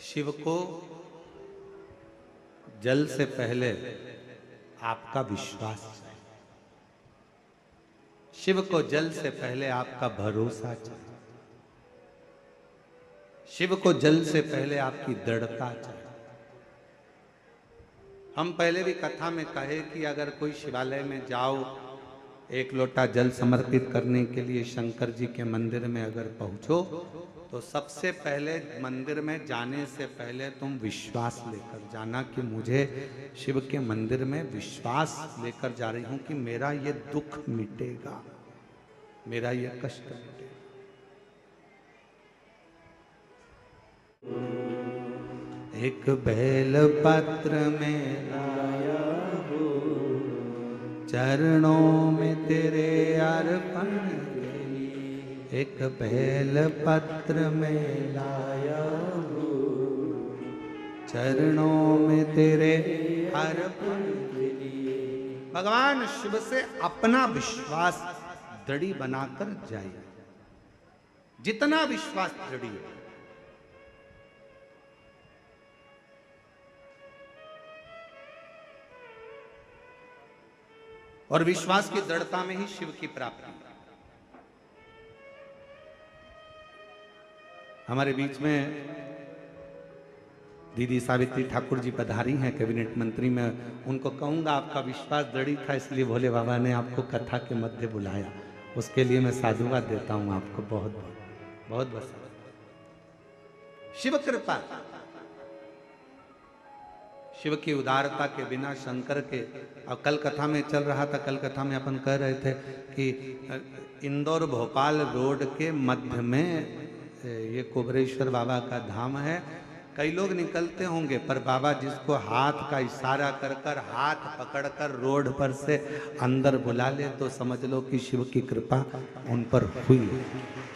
शिव को जल से पहले आपका विश्वास चाहिए। शिव को जल से पहले आपका भरोसा चाहिए। शिव को जल से पहले आपकी दृढ़ता चाहिए। हम पहले भी कथा में कहे कि अगर कोई शिवालय में जाओ, 1 लोटा जल समर्पित करने के लिए शंकर जी के मंदिर में अगर पहुंचो तो सबसे पहले मंदिर में जाने से पहले तुम विश्वास लेकर जाना कि मुझे शिव के मंदिर में विश्वास लेकर जा रही हूं कि मेरा ये दुख मिटेगा, मेरा ये कष्ट मिटेगा। एक बेल पत्र में लाया हो, चरणों में तेरे अर्पण के लिए। एक बेल पत्र में लाया हो, चरणों में तेरे अर्पण के लिए। भगवान शिव से अपना विश्वास दृढ़ बनाकर जाइए। जितना विश्वास दृढ़ है, और विश्वास की दृढ़ता में ही शिव की प्राप्ति। हमारे बीच में दीदी सावित्री ठाकुर जी पधारी हैं कैबिनेट मंत्री में। उनको कहूंगा आपका विश्वास दृढ़ था इसलिए भोले बाबा ने आपको कथा के मध्य बुलाया। उसके लिए मैं साधुवाद देता हूं आपको बहुत बहुत बहुत बहुत। शिव कृपा, शिव की उदारता के बिना शंकर के। अब कल कथा में चल रहा था, कल कथा में अपन कह रहे थे कि इंदौर भोपाल रोड के मध्य में ये कुबरेश्वर बाबा का धाम है। कई लोग निकलते होंगे, पर बाबा जिसको हाथ का इशारा कर कर, हाथ पकड़कर रोड पर से अंदर बुला ले तो समझ लो कि शिव की कृपा उन पर हुई,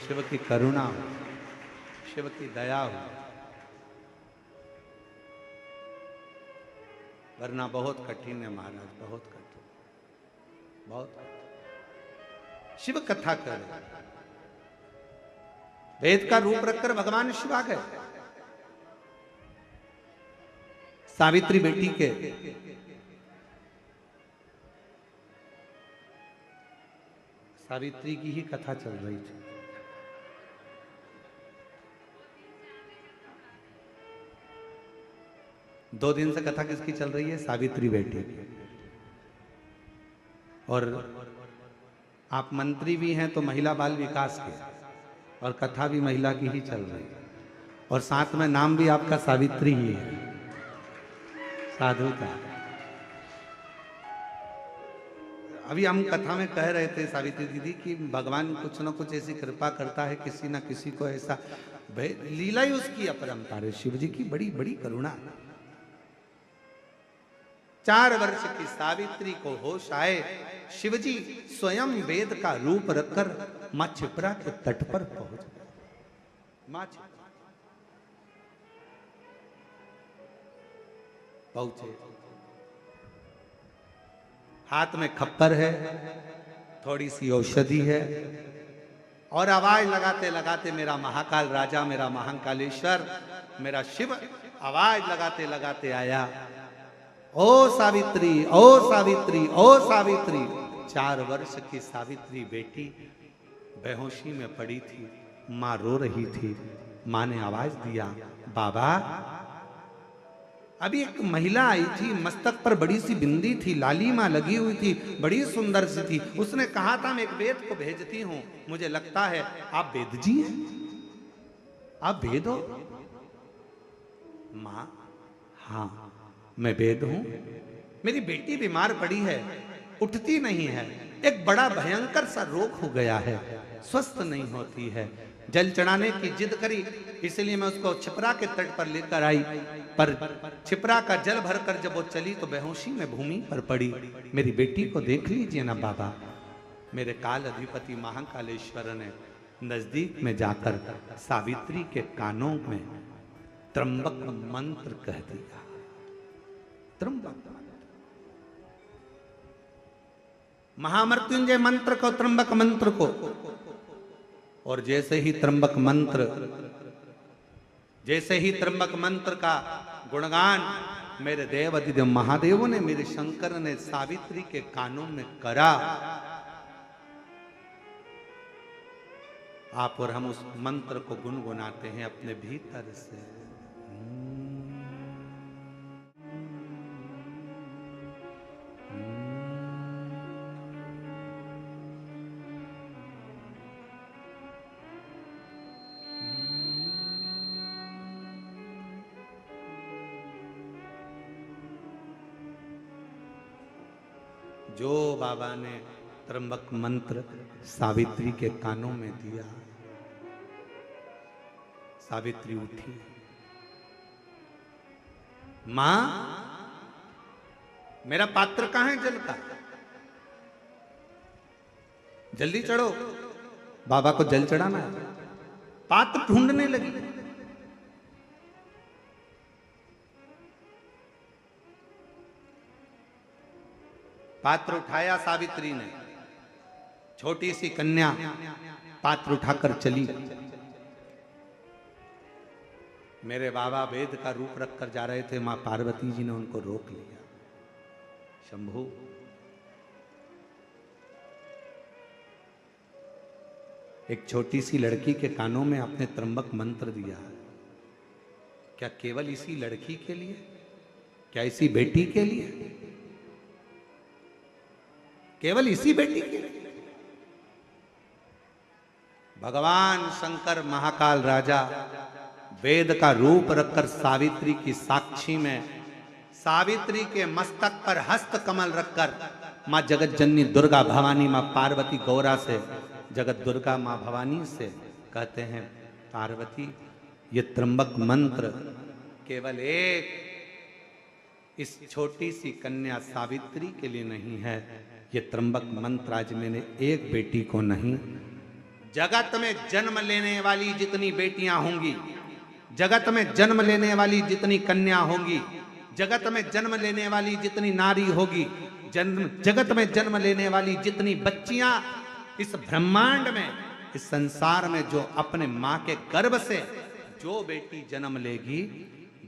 शिव की करुणा हो, शिव की दया हो। वरना बहुत कठिन है महाराज, बहुत कठिन, बहुत कठिन। शिव कथा कर, वेद का रूप रखकर भगवान शिव आ गए। सावित्री बेटी के सावित्री की ही कथा चल रही थी। दो दिन से कथा किसकी चल रही है? सावित्री बेटी की। और आप मंत्री भी हैं तो महिला बाल विकास के, और कथा भी महिला की ही चल रही है, और साथ में नाम भी आपका सावित्री ही है, साधुता। अभी हम कथा में कह रहे थे सावित्री दीदी कि भगवान कुछ ना कुछ ऐसी कृपा करता है, किसी ना किसी को ऐसा, लीला ही उसकी अपरंपार है। शिव जी की बड़ी बड़ी करुणा। 4 वर्ष की सावित्री को होश आए, शिवजी स्वयं वेद का रूप रखकर मां छिपरा के तट पर पहुंच गए। मां पहुंचे, हाथ में खप्पर है, थोड़ी सी औषधि है, और आवाज लगाते लगाते मेरा महाकाल राजा, मेरा महाकालेश्वर, मेरा शिव आवाज लगाते लगाते आया, ओ सावित्री, ओ सावित्री, ओ सावित्री। 4 वर्ष की सावित्री बेटी बेहोशी में पड़ी थी, मां रो रही थी। मां ने आवाज दिया, बाबा। अभी एक महिला आई थी, मस्तक पर बड़ी सी बिंदी थी, लालिमा लगी हुई थी, बड़ी सुंदर सी थी। उसने कहा था मैं एक वेद को भेजती हूं, मुझे लगता है आप वेद जी हैं, आप वेद हो? मां, हाँ मैं वेद हूं। मेरी बेटी बीमार पड़ी है, उठती नहीं है, एक बड़ा भयंकर सा रोग हो गया है, स्वस्थ नहीं होती है। जल चढ़ाने की जिद करी, इसलिए मैं उसको छिपरा के तट पर लेकर आई, पर छिपरा का जल भरकर जब वो चली तो बेहोशी में भूमि पर पड़ी। मेरी बेटी को देख लीजिए ना बाबा। मेरे काल अधिपति महाकालेश्वर ने नजदीक में जाकर सावित्री के कानों में त्र्यंबक मंत्र कह दिया। त्र्यंबक महामृत्युंजय मंत्र को, त्र्यंबक मंत्र को, और जैसे ही त्र्यंबक मंत्र का गुणगान मेरे देव अधिदेव महादेव ने, मेरे शंकर ने सावित्री के कानों में करा, आप और हम उस मंत्र को गुनगुनाते हैं अपने भीतर से। जो बाबा ने त्र्यंबक मंत्र सावित्री के कानों में दिया, सावित्री उठी, मां मेरा पात्र कहां है जल का, जल्दी चढ़ो, बाबा को जल चढ़ाना है। पात्र ढूंढने लगी, पात्र उठाया सावित्री ने, छोटी सी कन्या पात्र उठाकर चली। मेरे बाबा वेद का रूप रखकर जा रहे थे, मां पार्वती जी ने उनको रोक लिया। शंभू, एक छोटी सी लड़की के कानों में आपने त्र्यंबक मंत्र दिया, क्या केवल इसी लड़की के लिए? क्या इसी बेटी के लिए? केवल इसी बेटी के लिए? भगवान शंकर महाकाल राजा वेद का रूप रखकर सावित्री की साक्षी में सावित्री के मस्तक पर हस्त कमल रखकर माँ जगत जननी दुर्गा भवानी, माँ पार्वती गौरा से, जगत दुर्गा माँ भवानी से कहते हैं, पार्वती ये त्र्यंबक मंत्र केवल एक इस छोटी सी कन्या सावित्री के लिए नहीं है, ये त्र्यंबक मंत्र आज मैंने एक बेटी को नहीं, जगत में जन्म लेने वाली जितनी बेटियां होंगी, जगत में जन्म लेने वाली जितनी कन्या होंगी, जगत में जन्म लेने वाली जितनी नारी होगी, जगत में जन्म लेने वाली जितनी बच्चियां इस ब्रह्मांड में, इस संसार में जो अपने मां के गर्भ से जो बेटी जन्म लेगी,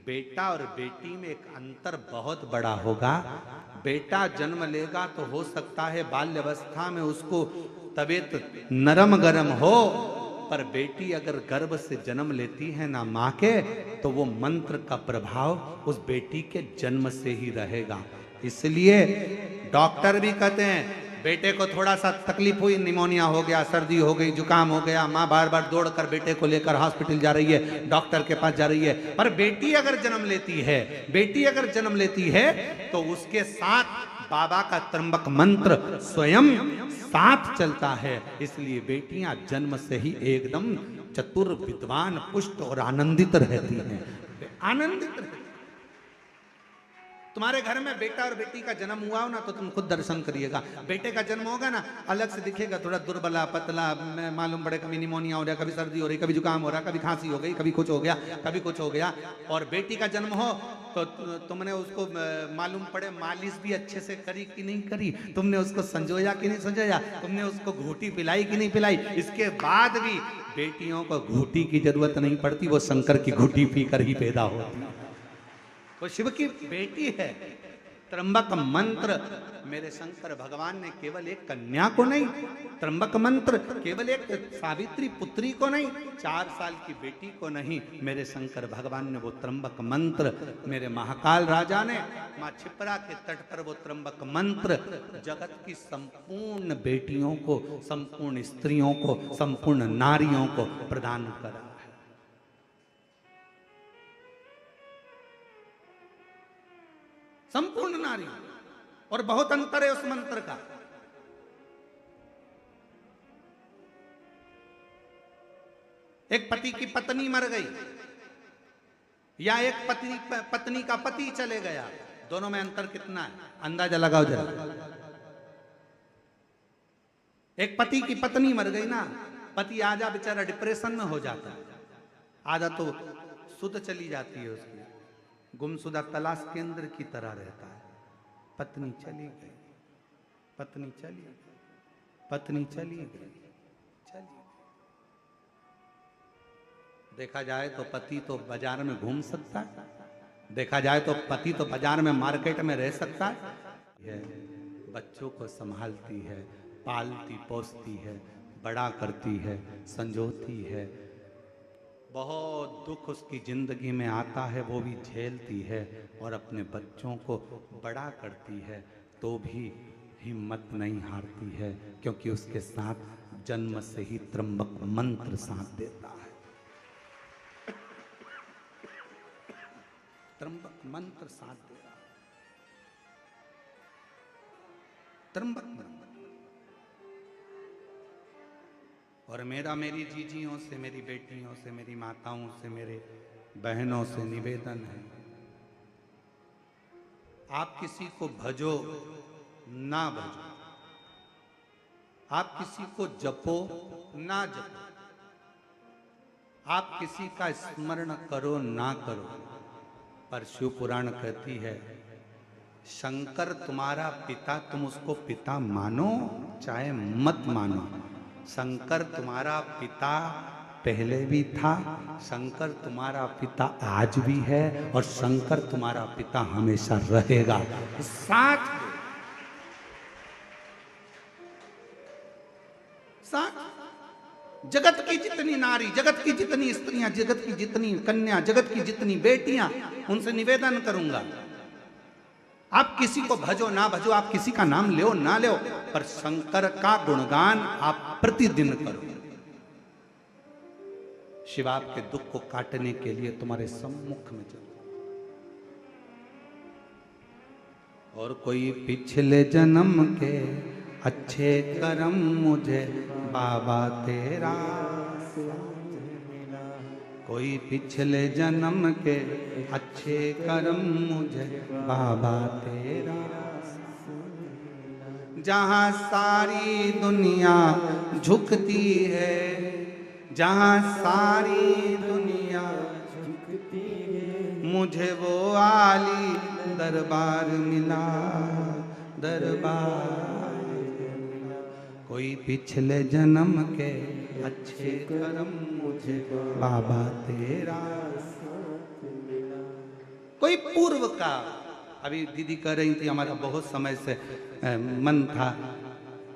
बेटा और बेटी में एक अंतर बहुत बड़ा होगा। बेटा जन्म लेगा तो हो सकता है बाल्यावस्था में उसको तबीयत नरम गरम हो, पर बेटी अगर गर्भ से जन्म लेती है ना माँ के, तो वो मंत्र का प्रभाव उस बेटी के जन्म से ही रहेगा। इसलिए डॉक्टर भी कहते हैं बेटे को थोड़ा सा तकलीफ हुई, निमोनिया हो गया, सर्दी हो गई, जुकाम हो गया, माँ बार बार दौड़कर बेटे को लेकर हॉस्पिटल जा रही है, डॉक्टर के पास जा रही है, पर बेटी अगर जन्म लेती है, बेटी अगर जन्म लेती है तो उसके साथ बाबा का त्र्यंबक मंत्र स्वयं साथ चलता है। इसलिए बेटियां जन्म से ही एकदम चतुर, विद्वान, पुष्ट और आनंदित रहती हैं, आनंदित रहती। तुम्हारे घर में बेटा और बेटी का जन्म हुआ हो ना, तो तुम खुद दर्शन करिएगा। बेटे का जन्म होगा ना, अलग से दिखेगा, थोड़ा दुर्बला पतला, मालूम पड़े कभी निमोनिया हो रहा, कभी सर्दी हो रही, कभी जुकाम हो रहा, कभी खांसी हो गई, कभी कुछ हो गया, कभी कुछ हो गया। और बेटी का जन्म हो तो तुमने उसको मालूम पड़े मालिश भी अच्छे से करी कि नहीं करी, तुमने उसको संजोया कि नहीं संजोया, तुमने उसको घूटी पिलाई कि नहीं पिलाई। इसके बाद भी बेटियों को घूटी की जरूरत नहीं पड़ती, वो शंकर की घूटी पीकर ही पैदा होती है, वो शिव की बेटी है। त्र्यंबक मंत्र मेरे शंकर भगवान ने केवल एक कन्या को नहीं, त्र्यंबक मंत्र केवल एक सावित्री पुत्री को नहीं, 4 साल की बेटी को नहीं, मेरे शंकर भगवान ने वो त्र्यंबक मंत्र, मेरे महाकाल राजा ने माँ छिपरा के तट पर वो त्र्यंबक मंत्र जगत की संपूर्ण बेटियों को, संपूर्ण स्त्रियों को, संपूर्ण नारियों को प्रदान करा। संपूर्ण नारी, और बहुत अंतर है उस मंत्र का। एक पति की पत्नी मर गई या एक पत्नी का पति चले गया, दोनों में अंतर कितना है, अंदाजा लगाओ जरा। एक पति की पत्नी मर गई ना, पति आजा बेचारा डिप्रेशन में हो जाता है, आधा तो सुध चली जाती है उसकी, गुमशुदा तलाश केंद्र की तरह रहता है। पत्नी चली गई, पत्नी चली गई, पत्नी चली गई, चली गई। देखा जाए तो पति तो बाजार में घूम सकता है, देखा जाए तो पति तो बाजार में मार्केट में रह सकता है, बच्चों को संभालती है, पालती पोसती है, बड़ा करती है, संजोती है, बहुत दुख उसकी जिंदगी में आता है वो भी झेलती है, और अपने बच्चों को बड़ा करती है, तो भी हिम्मत नहीं हारती है, क्योंकि उसके साथ जन्म से ही त्र्यंबक मंत्र साथ देता है। त्र्यंबक मंत्र साथ दे रहा है, त्र्यंबक मंत्र। और मेरा मेरी जीजियों से, मेरी बेटियों से, मेरी माताओं से, मेरे बहनों से निवेदन है, आप किसी को भजो ना भजो, आप किसी को जपो ना जपो, आप किसी का स्मरण करो ना करो, पर शिव पुराण कहती है शंकर तुम्हारा पिता, तुम उसको पिता मानो चाहे मत मानो, शंकर तुम्हारा पिता पहले भी था, शंकर तुम्हारा पिता आज भी है, और शंकर तुम्हारा पिता हमेशा रहेगा। साथ जगत की जितनी नारी, जगत की जितनी स्त्रियां, जगत की जितनी कन्या, जगत की जितनी बेटियां, उनसे निवेदन करूंगा, आप किसी को भजो ना भजो, आप किसी का नाम लो ना लो, पर शंकर का गुणगान आप प्रतिदिन करो। शिव आपके दुख को काटने के लिए तुम्हारे सम्मुख में चलो। और कोई पिछले जन्म के अच्छे कर्म मुझे बाबा तेरा, कोई पिछले जन्म के अच्छे कर्म मुझे बाबा तेरा। जहाँ सारी दुनिया झुकती है, जहाँ सारी दुनिया झुकती है, मुझे वो आली दरबार मिला, दरबार। कोई पिछले जन्म के अच्छे कर्म मुझे बाबा तेरा, कोई पूर्व का। अभी दीदी कह रही थी हमारा बहुत समय से मन था,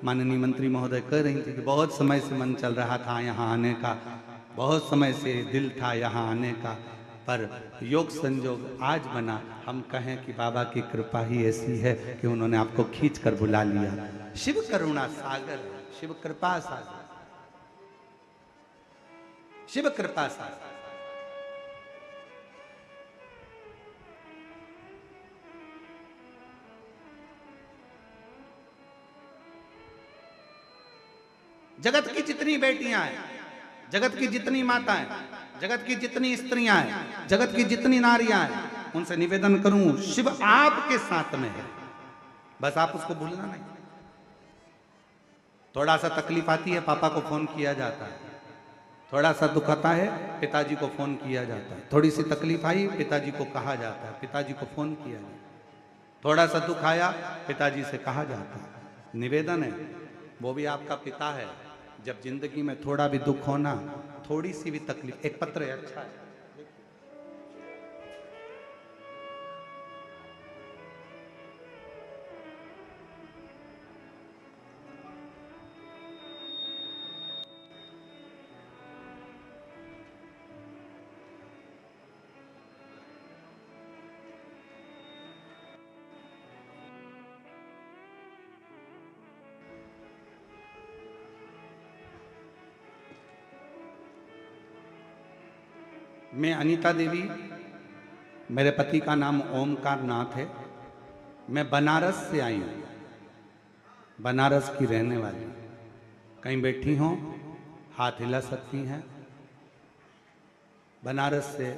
माननीय मंत्री महोदय कह रही थी कि बहुत समय से मन चल रहा था यहाँ आने का, बहुत समय से दिल था यहाँ आने का, पर योग संयोग आज बना। हम कहें कि बाबा की कृपा ही ऐसी है कि उन्होंने आपको खींच कर बुला लिया। शिव करुणा सागर, शिव कृपा सागर, शिव कृपा सागर। जगत की जितनी बेटियां हैं, जगत की जितनी माताएं, जगत की जितनी स्त्रियां हैं, जगत की जितनी नारियां हैं, उनसे निवेदन करूं, शिव आपके साथ में है, बस आप उसको भूलना नहीं। थोड़ा सा तकलीफ आती है, पापा को फोन किया जाता है, थोड़ा सा दुख आता है, पिताजी को फोन किया जाता है, थोड़ी सी तकलीफ आई, पिताजी को कहा जाता है, पिताजी को फोन किया जाता है, थोड़ा सा दुख आया, पिताजी से कहा जाता है। निवेदन है, वो भी आपका पिता है। जब जिंदगी में थोड़ा भी दुख होना, थोड़ी सी भी तकलीफ, एक पत्र है, अच्छा है, मैं अनीता देवी, मेरे पति का नाम ओमकार नाथ है, मैं बनारस से आई हूँ, बनारस की रहने वाली। कहीं बैठी हों, हाथ हिला सकती हैं। बनारस से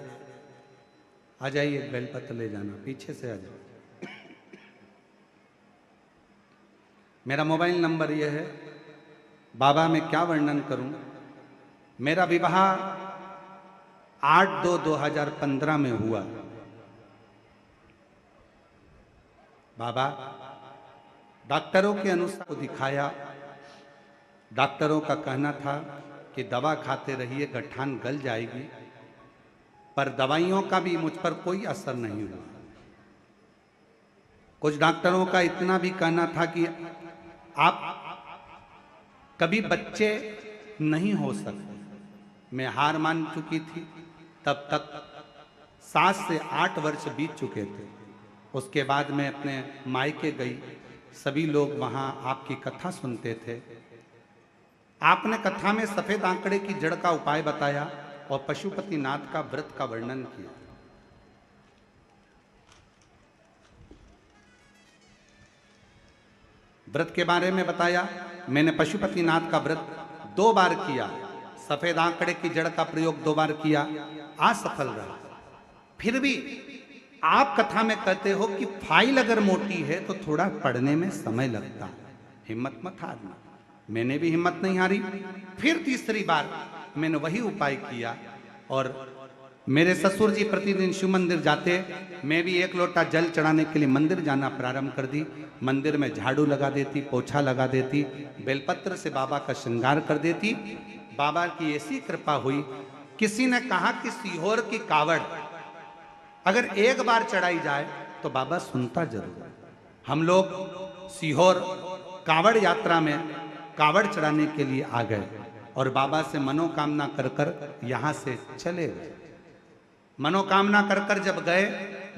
आ जाइए, बेलपत्र ले जाना, पीछे से आ जाओ। मेरा मोबाइल नंबर यह है। बाबा मैं क्या वर्णन करूं। मेरा विवाह 8/2/2015 में हुआ। बाबा डॉक्टरों के अनुसार को दिखाया। डॉक्टरों का कहना था कि दवा खाते रहिए, गठान गल जाएगी, पर दवाइयों का भी मुझ पर कोई असर नहीं हुआ। कुछ डॉक्टरों का इतना भी कहना था कि आप कभी बच्चे नहीं हो सकते। मैं हार मान चुकी थी। तब तक 7 से 8 वर्ष बीत चुके थे। उसके बाद मैं अपने मायके गई। सभी लोग वहाँ आपकी कथा सुनते थे। आपने कथा में सफेद आंकड़े की जड़ का उपाय बताया और पशुपति नाथ का व्रत का वर्णन किया। व्रत के बारे में बताया। मैंने पशुपति नाथ का व्रत 2 बार किया। सफेद आंकड़े की जड़ का प्रयोग 2 बार किया, असफल रहा। फिर भी आप कथा में कहते हो कि फाइल अगर मोटी है तो थोड़ा पढ़ने में समय लगता है, हिम्मत मत हारना। मैंने भी हिम्मत नहीं हारी। फिर तीसरी बार मैंने वही उपाय किया और मेरे ससुर जी प्रतिदिन शिव मंदिर जाते। मैं भी 1 लोटा जल चढ़ाने के लिए मंदिर जाना प्रारंभ कर दी। मंदिर में झाड़ू लगा देती, पोछा लगा देती, बेलपत्र से बाबा का श्रृंगार कर देती। बाबा की ऐसी कृपा हुई। किसी ने कहा कि सीहोर की कावड़ अगर 1 बार चढ़ाई जाए तो बाबा सुनता जरूर। हम लोग सीहोर कावड़ यात्रा में कावड़ चढ़ाने के लिए आ गए और बाबा से मनोकामना कर कर यहाँ से चले गए। मनोकामना कर कर जब गए,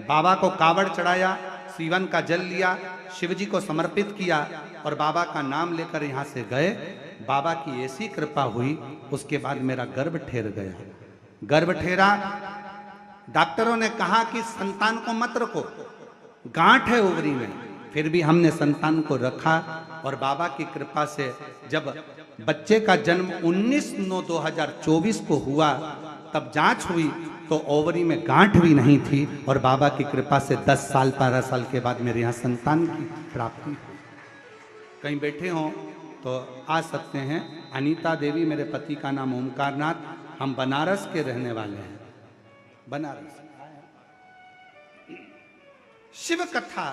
बाबा को कावड़ चढ़ाया, सीवन का जल लिया, शिव जी को समर्पित किया और बाबा का नाम लेकर यहाँ से गए। बाबा की ऐसी कृपा हुई। उसके बाद मेरा गर्भ ठेर गया। गर्भ ठेरा। डॉक्टरों ने कहा कि संतान को मत रखो, गांठ है ओवरी में। फिर भी हमने संतान को रखा और बाबा की कृपा से जब बच्चे का जन्म 19/9/2024 को हुआ तब जांच हुई तो ओवरी में गांठ भी नहीं थी और बाबा की कृपा से 10 साल 12 साल के बाद मेरे यहाँ संतान की प्राप्ति हुई। कहीं बैठे हों तो आ सकते हैं। अनीता देवी मेरे पति का नाम ओमकारनाथ, हम बनारस के रहने वाले हैं। बनारस शिव कथा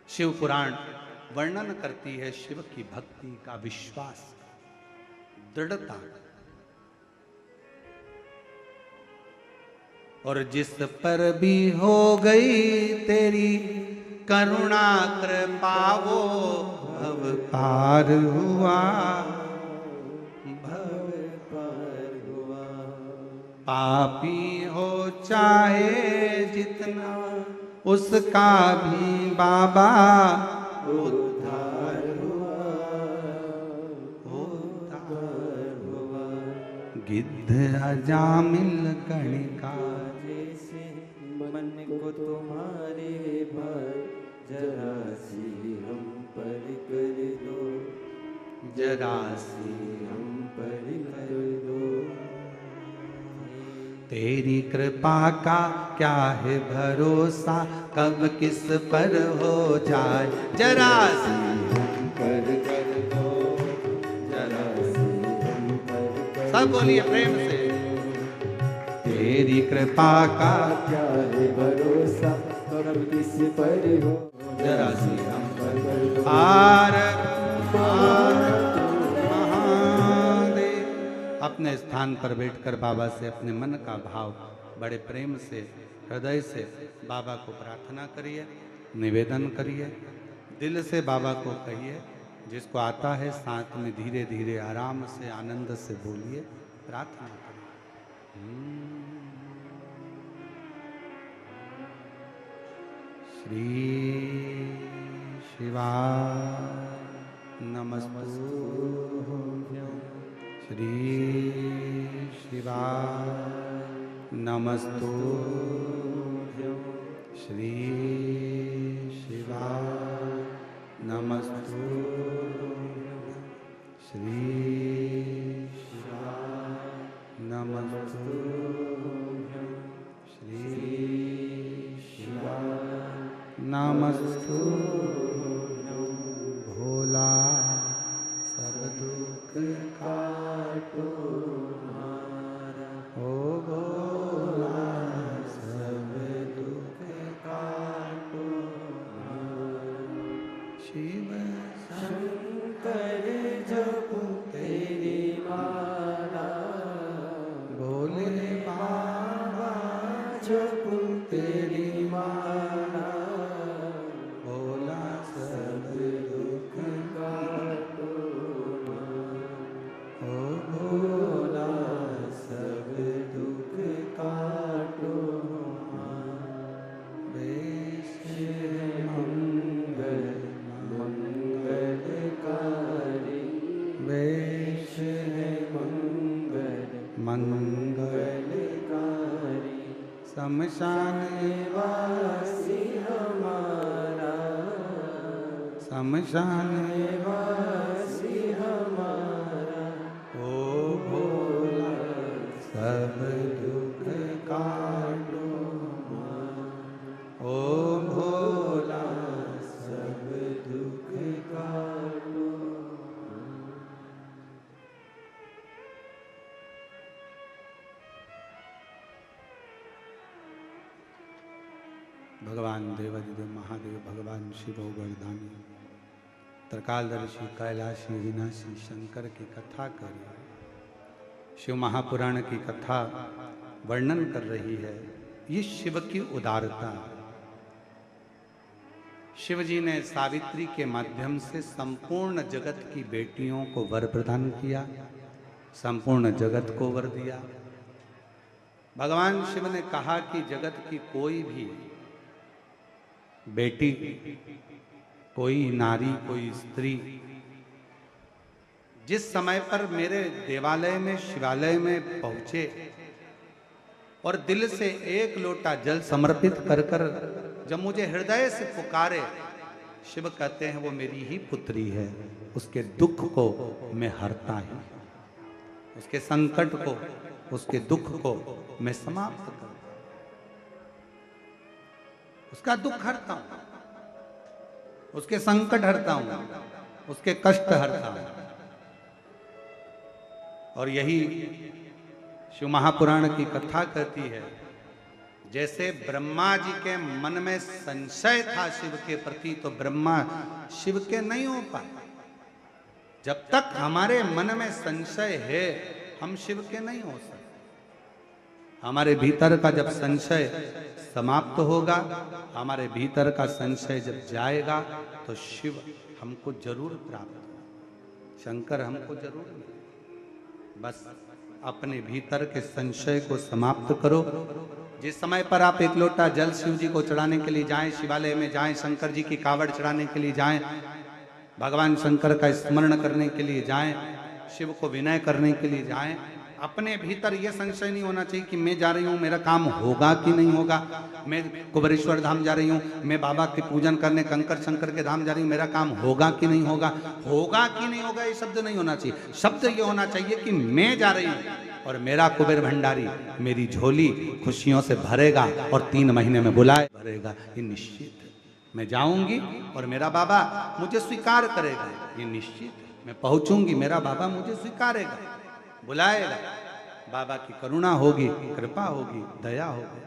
शिव पुराण वर्णन करती है शिव की भक्ति का विश्वास, दृढ़ता। और जिस पर भी हो गई तेरी करुणा कृपा वो भव पार हुआ, भव पार हुआ। पापी हो चाहे जितना उसका भी बाबा उद्धार हुआ, उद्धार हुआ। गिद्ध अजामिल गणिका जैसे मन को तुम्हारे पर जरा सी हम पर कर दो, जरा सी हम पर कर दो। तेरी कृपा का क्या है भरोसा, कब किस पर हो जाए जरा सी हम पर कर दो, जरा सी हम पर कर। सब बोलिए प्रेम से। तेरी कृपा का क्या है भरोसा, कब किस पर हो जरा सी हम पर कर दो। आर अपने स्थान पर बैठकर बाबा से अपने मन का भाव बड़े प्रेम से हृदय से बाबा को प्रार्थना करिए, निवेदन करिए, दिल से बाबा को कहिए। जिसको आता है साथ में धीरे धीरे आराम से आनंद से बोलिए, प्रार्थना करिए। श्री शिवाय नमस्तुभ्यं, श्री शिवाय नमस्तुभ्यं, श्री शिवाय नमस्तुभ्यं, श्री शिवाय नमस्तुभ्यं, श्री शिवाय नमस्तुभ्यं। भोला सब दुख काटो हमारा, ओ भोला सब दुख काटो हमारा। शिव शंकर जपो तेरी माला, भोले बाबा जपो तेरी माला। भोला सब दुख काटो ओ भोला सब दुख काटो। बेश मंगल मंगलकारी, बेश है मंगल मंगलकारी। शमशान वासी हमारा, शमशान वासी हमारा। ओ भोला सब दुख काटो, ओ भोला सब दुख काटो। भगवान देवादिदेव महादेव भगवान शिव गर्दानी त्रिकालदर्शी कैलाशी विनाशी शंकर की कथा कर रही है। शिव महापुराण की कथा वर्णन कर रही है ये शिव की उदारता। शिव जी ने सावित्री के माध्यम से संपूर्ण जगत की बेटियों को वर प्रदान किया, संपूर्ण जगत को वर दिया। भगवान शिव ने कहा कि जगत की कोई भी बेटी, कोई नारी, कोई स्त्री जिस समय पर मेरे देवालय में शिवालय में पहुंचे और दिल से एक लोटा जल समर्पित कर कर जब मुझे हृदय से पुकारे, शिव कहते हैं वो मेरी ही पुत्री है, उसके दुख को मैं हरता ही, उसके संकट को, उसके दुख को मैं समाप्त करता हूं, उसका दुख हरता हूं, उसके संकट हरता हूं, उसके कष्ट हरता हूं। और यही शिव महापुराण की कथा कहती है, जैसे ब्रह्मा जी के मन में संशय था शिव के प्रति, तो ब्रह्मा शिव के नहीं हो पाए। जब तक हमारे मन में संशय है, हम शिव के नहीं हो सकते। हमारे भीतर का जब संशय समाप्त होगा, हमारे भीतर का संशय जब जाएगा, तो शिव हमको जरूर प्राप्त होगा, शंकर हमको जरूर मिलेगा। बस अपने भीतर के संशय को समाप्त करो। जिस समय पर आप एक लोटा जल शिव जी को चढ़ाने के लिए जाएं, शिवालय में जाएं, शंकर जी की कावड़ चढ़ाने के लिए जाएं, भगवान शंकर का स्मरण करने के लिए जाएं, शिव को विनय करने के लिए जाएं, अपने भीतर यह संशय नहीं होना चाहिए कि मैं जा रही हूं, मेरा काम होगा कि नहीं होगा, मैं कुबेरेश्वर धाम जा रही हूं, मैं बाबा की पूजन करने कंकर शंकर के धाम जा रही हूं, मेरा काम होगा कि नहीं होगा, होगा कि नहीं होगा, ये शब्द नहीं होना चाहिए। शब्द ये होना चाहिए कि मैं जा रही हूं और मेरा कुबेर भंडारी मेरी झोली खुशियों से भरेगा और 3 महीने में बुलाए भरेगा, ये निश्चित है। मैं जाऊंगी और मेरा बाबा मुझे स्वीकार करेगा, ये निश्चित है। मैं पहुंचूंगी, मेरा बाबा मुझे स्वीकारेगा, बुलाएगा, बाबा की करुणा होगी, कृपा होगी, दया होगी।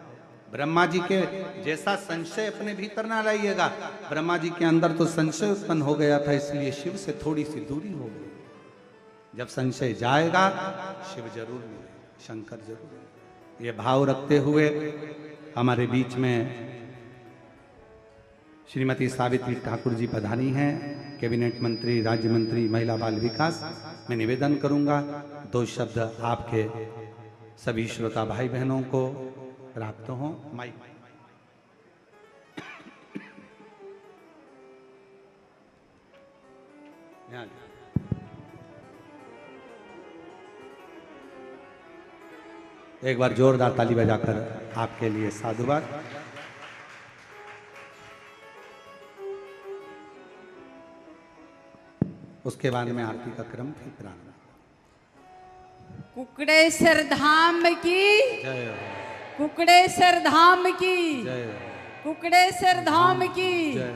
ब्रह्मा जी के जैसा संशय अपने भीतर ना लाइएगा। ब्रह्मा जी के अंदर तो संशय उत्पन्न हो गया था, इसलिए शिव से थोड़ी सी दूरी हो गई। जब संशय जाएगा, शिव जरूर मिलेगा, शंकर जरूर मिलेगा। ये भाव रखते हुए हमारे बीच में श्रीमती सावित्री ठाकुर जी पधारी हैं, कैबिनेट मंत्री, राज्य मंत्री महिला बाल विकास। मैं निवेदन करूंगा 2 शब्द आपके सभी श्रोता भाई बहनों को प्राप्त हों। माइक एक बार जोरदार ताली बजाकर आपके लिए साधुवाद। उसके बाद में आरती का क्रम फिर प्रारंभ। कुकड़ेश्वर धाम की जय हो, कुकड़ेश्वर धाम की जय हो, कुकड़ेश्वर धाम की जय हो,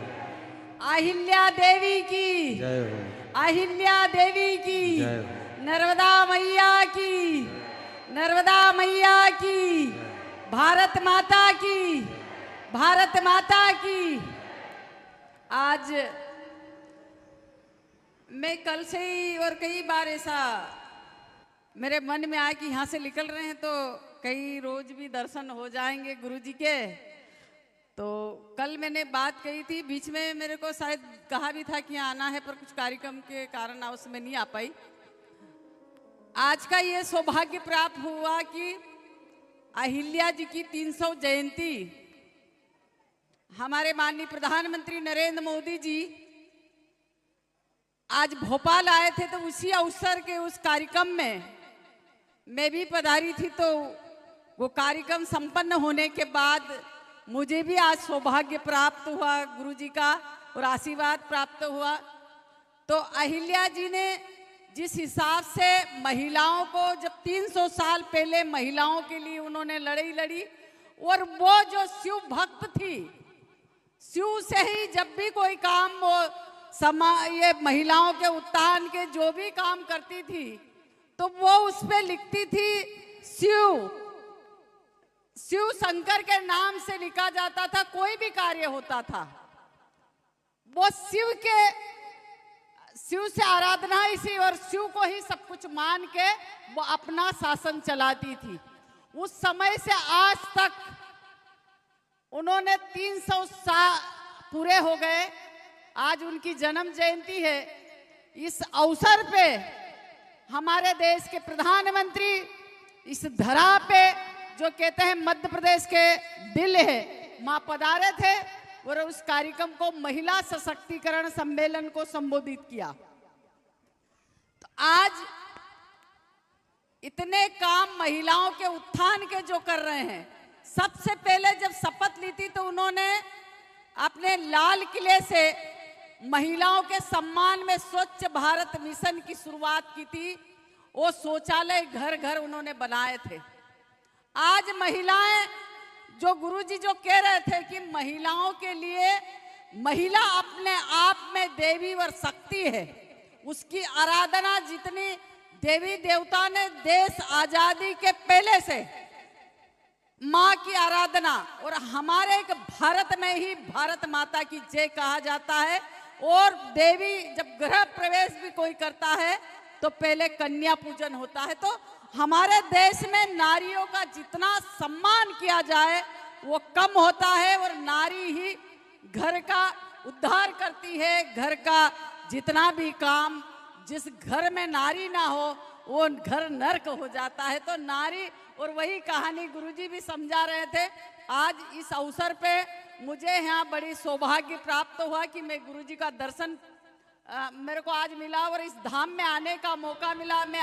अहिल्या देवी की जय हो, अहिल्या देवी की जय हो, नर्मदा मैया की नर्मदा मैया की भारत माता की भारत माता की। आज मैं कल से ही और कई बार ऐसा मेरे मन में आया कि यहाँ से निकल रहे हैं तो कई रोज भी दर्शन हो जाएंगे गुरु जी के। तो कल मैंने बात कही थी, बीच में मेरे को शायद कहा भी था कि यहाँ आना है, पर कुछ कार्यक्रम के कारण उसमें नहीं आ पाई। आज का ये सौभाग्य प्राप्त हुआ कि अहिल्या जी की 300 जयंती हमारे माननीय प्रधानमंत्री नरेंद्र मोदी जी आज भोपाल आए थे, तो उसी अवसर के उस कार्यक्रम में मैं भी पधारी थी। तो वो कार्यक्रम संपन्न होने के बाद मुझे भी आज सौभाग्य प्राप्त हुआ गुरु जी का और आशीर्वाद प्राप्त हुआ। तो अहिल्या जी ने जिस हिसाब से महिलाओं को, जब 300 साल पहले महिलाओं के लिए उन्होंने लड़ाई लड़ी, और वो जो शिव भक्त थी, शिव से ही जब भी कोई काम वो ये महिलाओं के उत्थान के जो भी काम करती थी, तो वो उस पे लिखती थी शिव। शिव शंकर के नाम से लिखा जाता था, कोई भी कार्य होता था वो शिव से आराधना इसी और शिव को ही सब कुछ मान के वो अपना शासन चलाती थी। उस समय से आज तक उन्होंने 300 साल पूरे हो गए। आज उनकी जन्म जयंती है। इस अवसर पे हमारे देश के प्रधानमंत्री इस धरा पे, जो कहते हैं मध्य प्रदेश के दिल है, मां पधारे थे और उस कार्यक्रम को महिला सशक्तिकरण सम्मेलन को संबोधित किया। तो आज इतने काम महिलाओं के उत्थान के जो कर रहे हैं, सबसे पहले जब शपथ ली थी तो उन्होंने अपने लाल किले से महिलाओं के सम्मान में स्वच्छ भारत मिशन की शुरुआत की थी। वो शौचालय घर घर उन्होंने बनाए थे। आज महिलाएं, जो गुरुजी जो कह रहे थे कि महिलाओं के लिए महिला अपने आप में देवी व शक्ति है, उसकी आराधना जितनी देवी देवता ने देश आजादी के पहले से माँ की आराधना, और हमारे एक भारत में ही भारत माता की जय कहा जाता है। और देवी जब गृह प्रवेश भी कोई करता है तो पहले कन्या पूजन होता है। तो हमारे देश में नारियों का जितना सम्मान किया जाए वो कम होता है, और नारी ही घर का उद्धार करती है। घर का जितना भी काम, जिस घर में नारी ना हो वो घर नरक हो जाता है। तो नारी, और वही कहानी गुरुजी भी समझा रहे थे। आज इस अवसर पे मुझे यहाँ बड़ी सौभाग्य प्राप्त हुआ कि मैं गुरुजी का दर्शन मेरे को आज मिला और इस धाम में आने का मौका मिला। मैं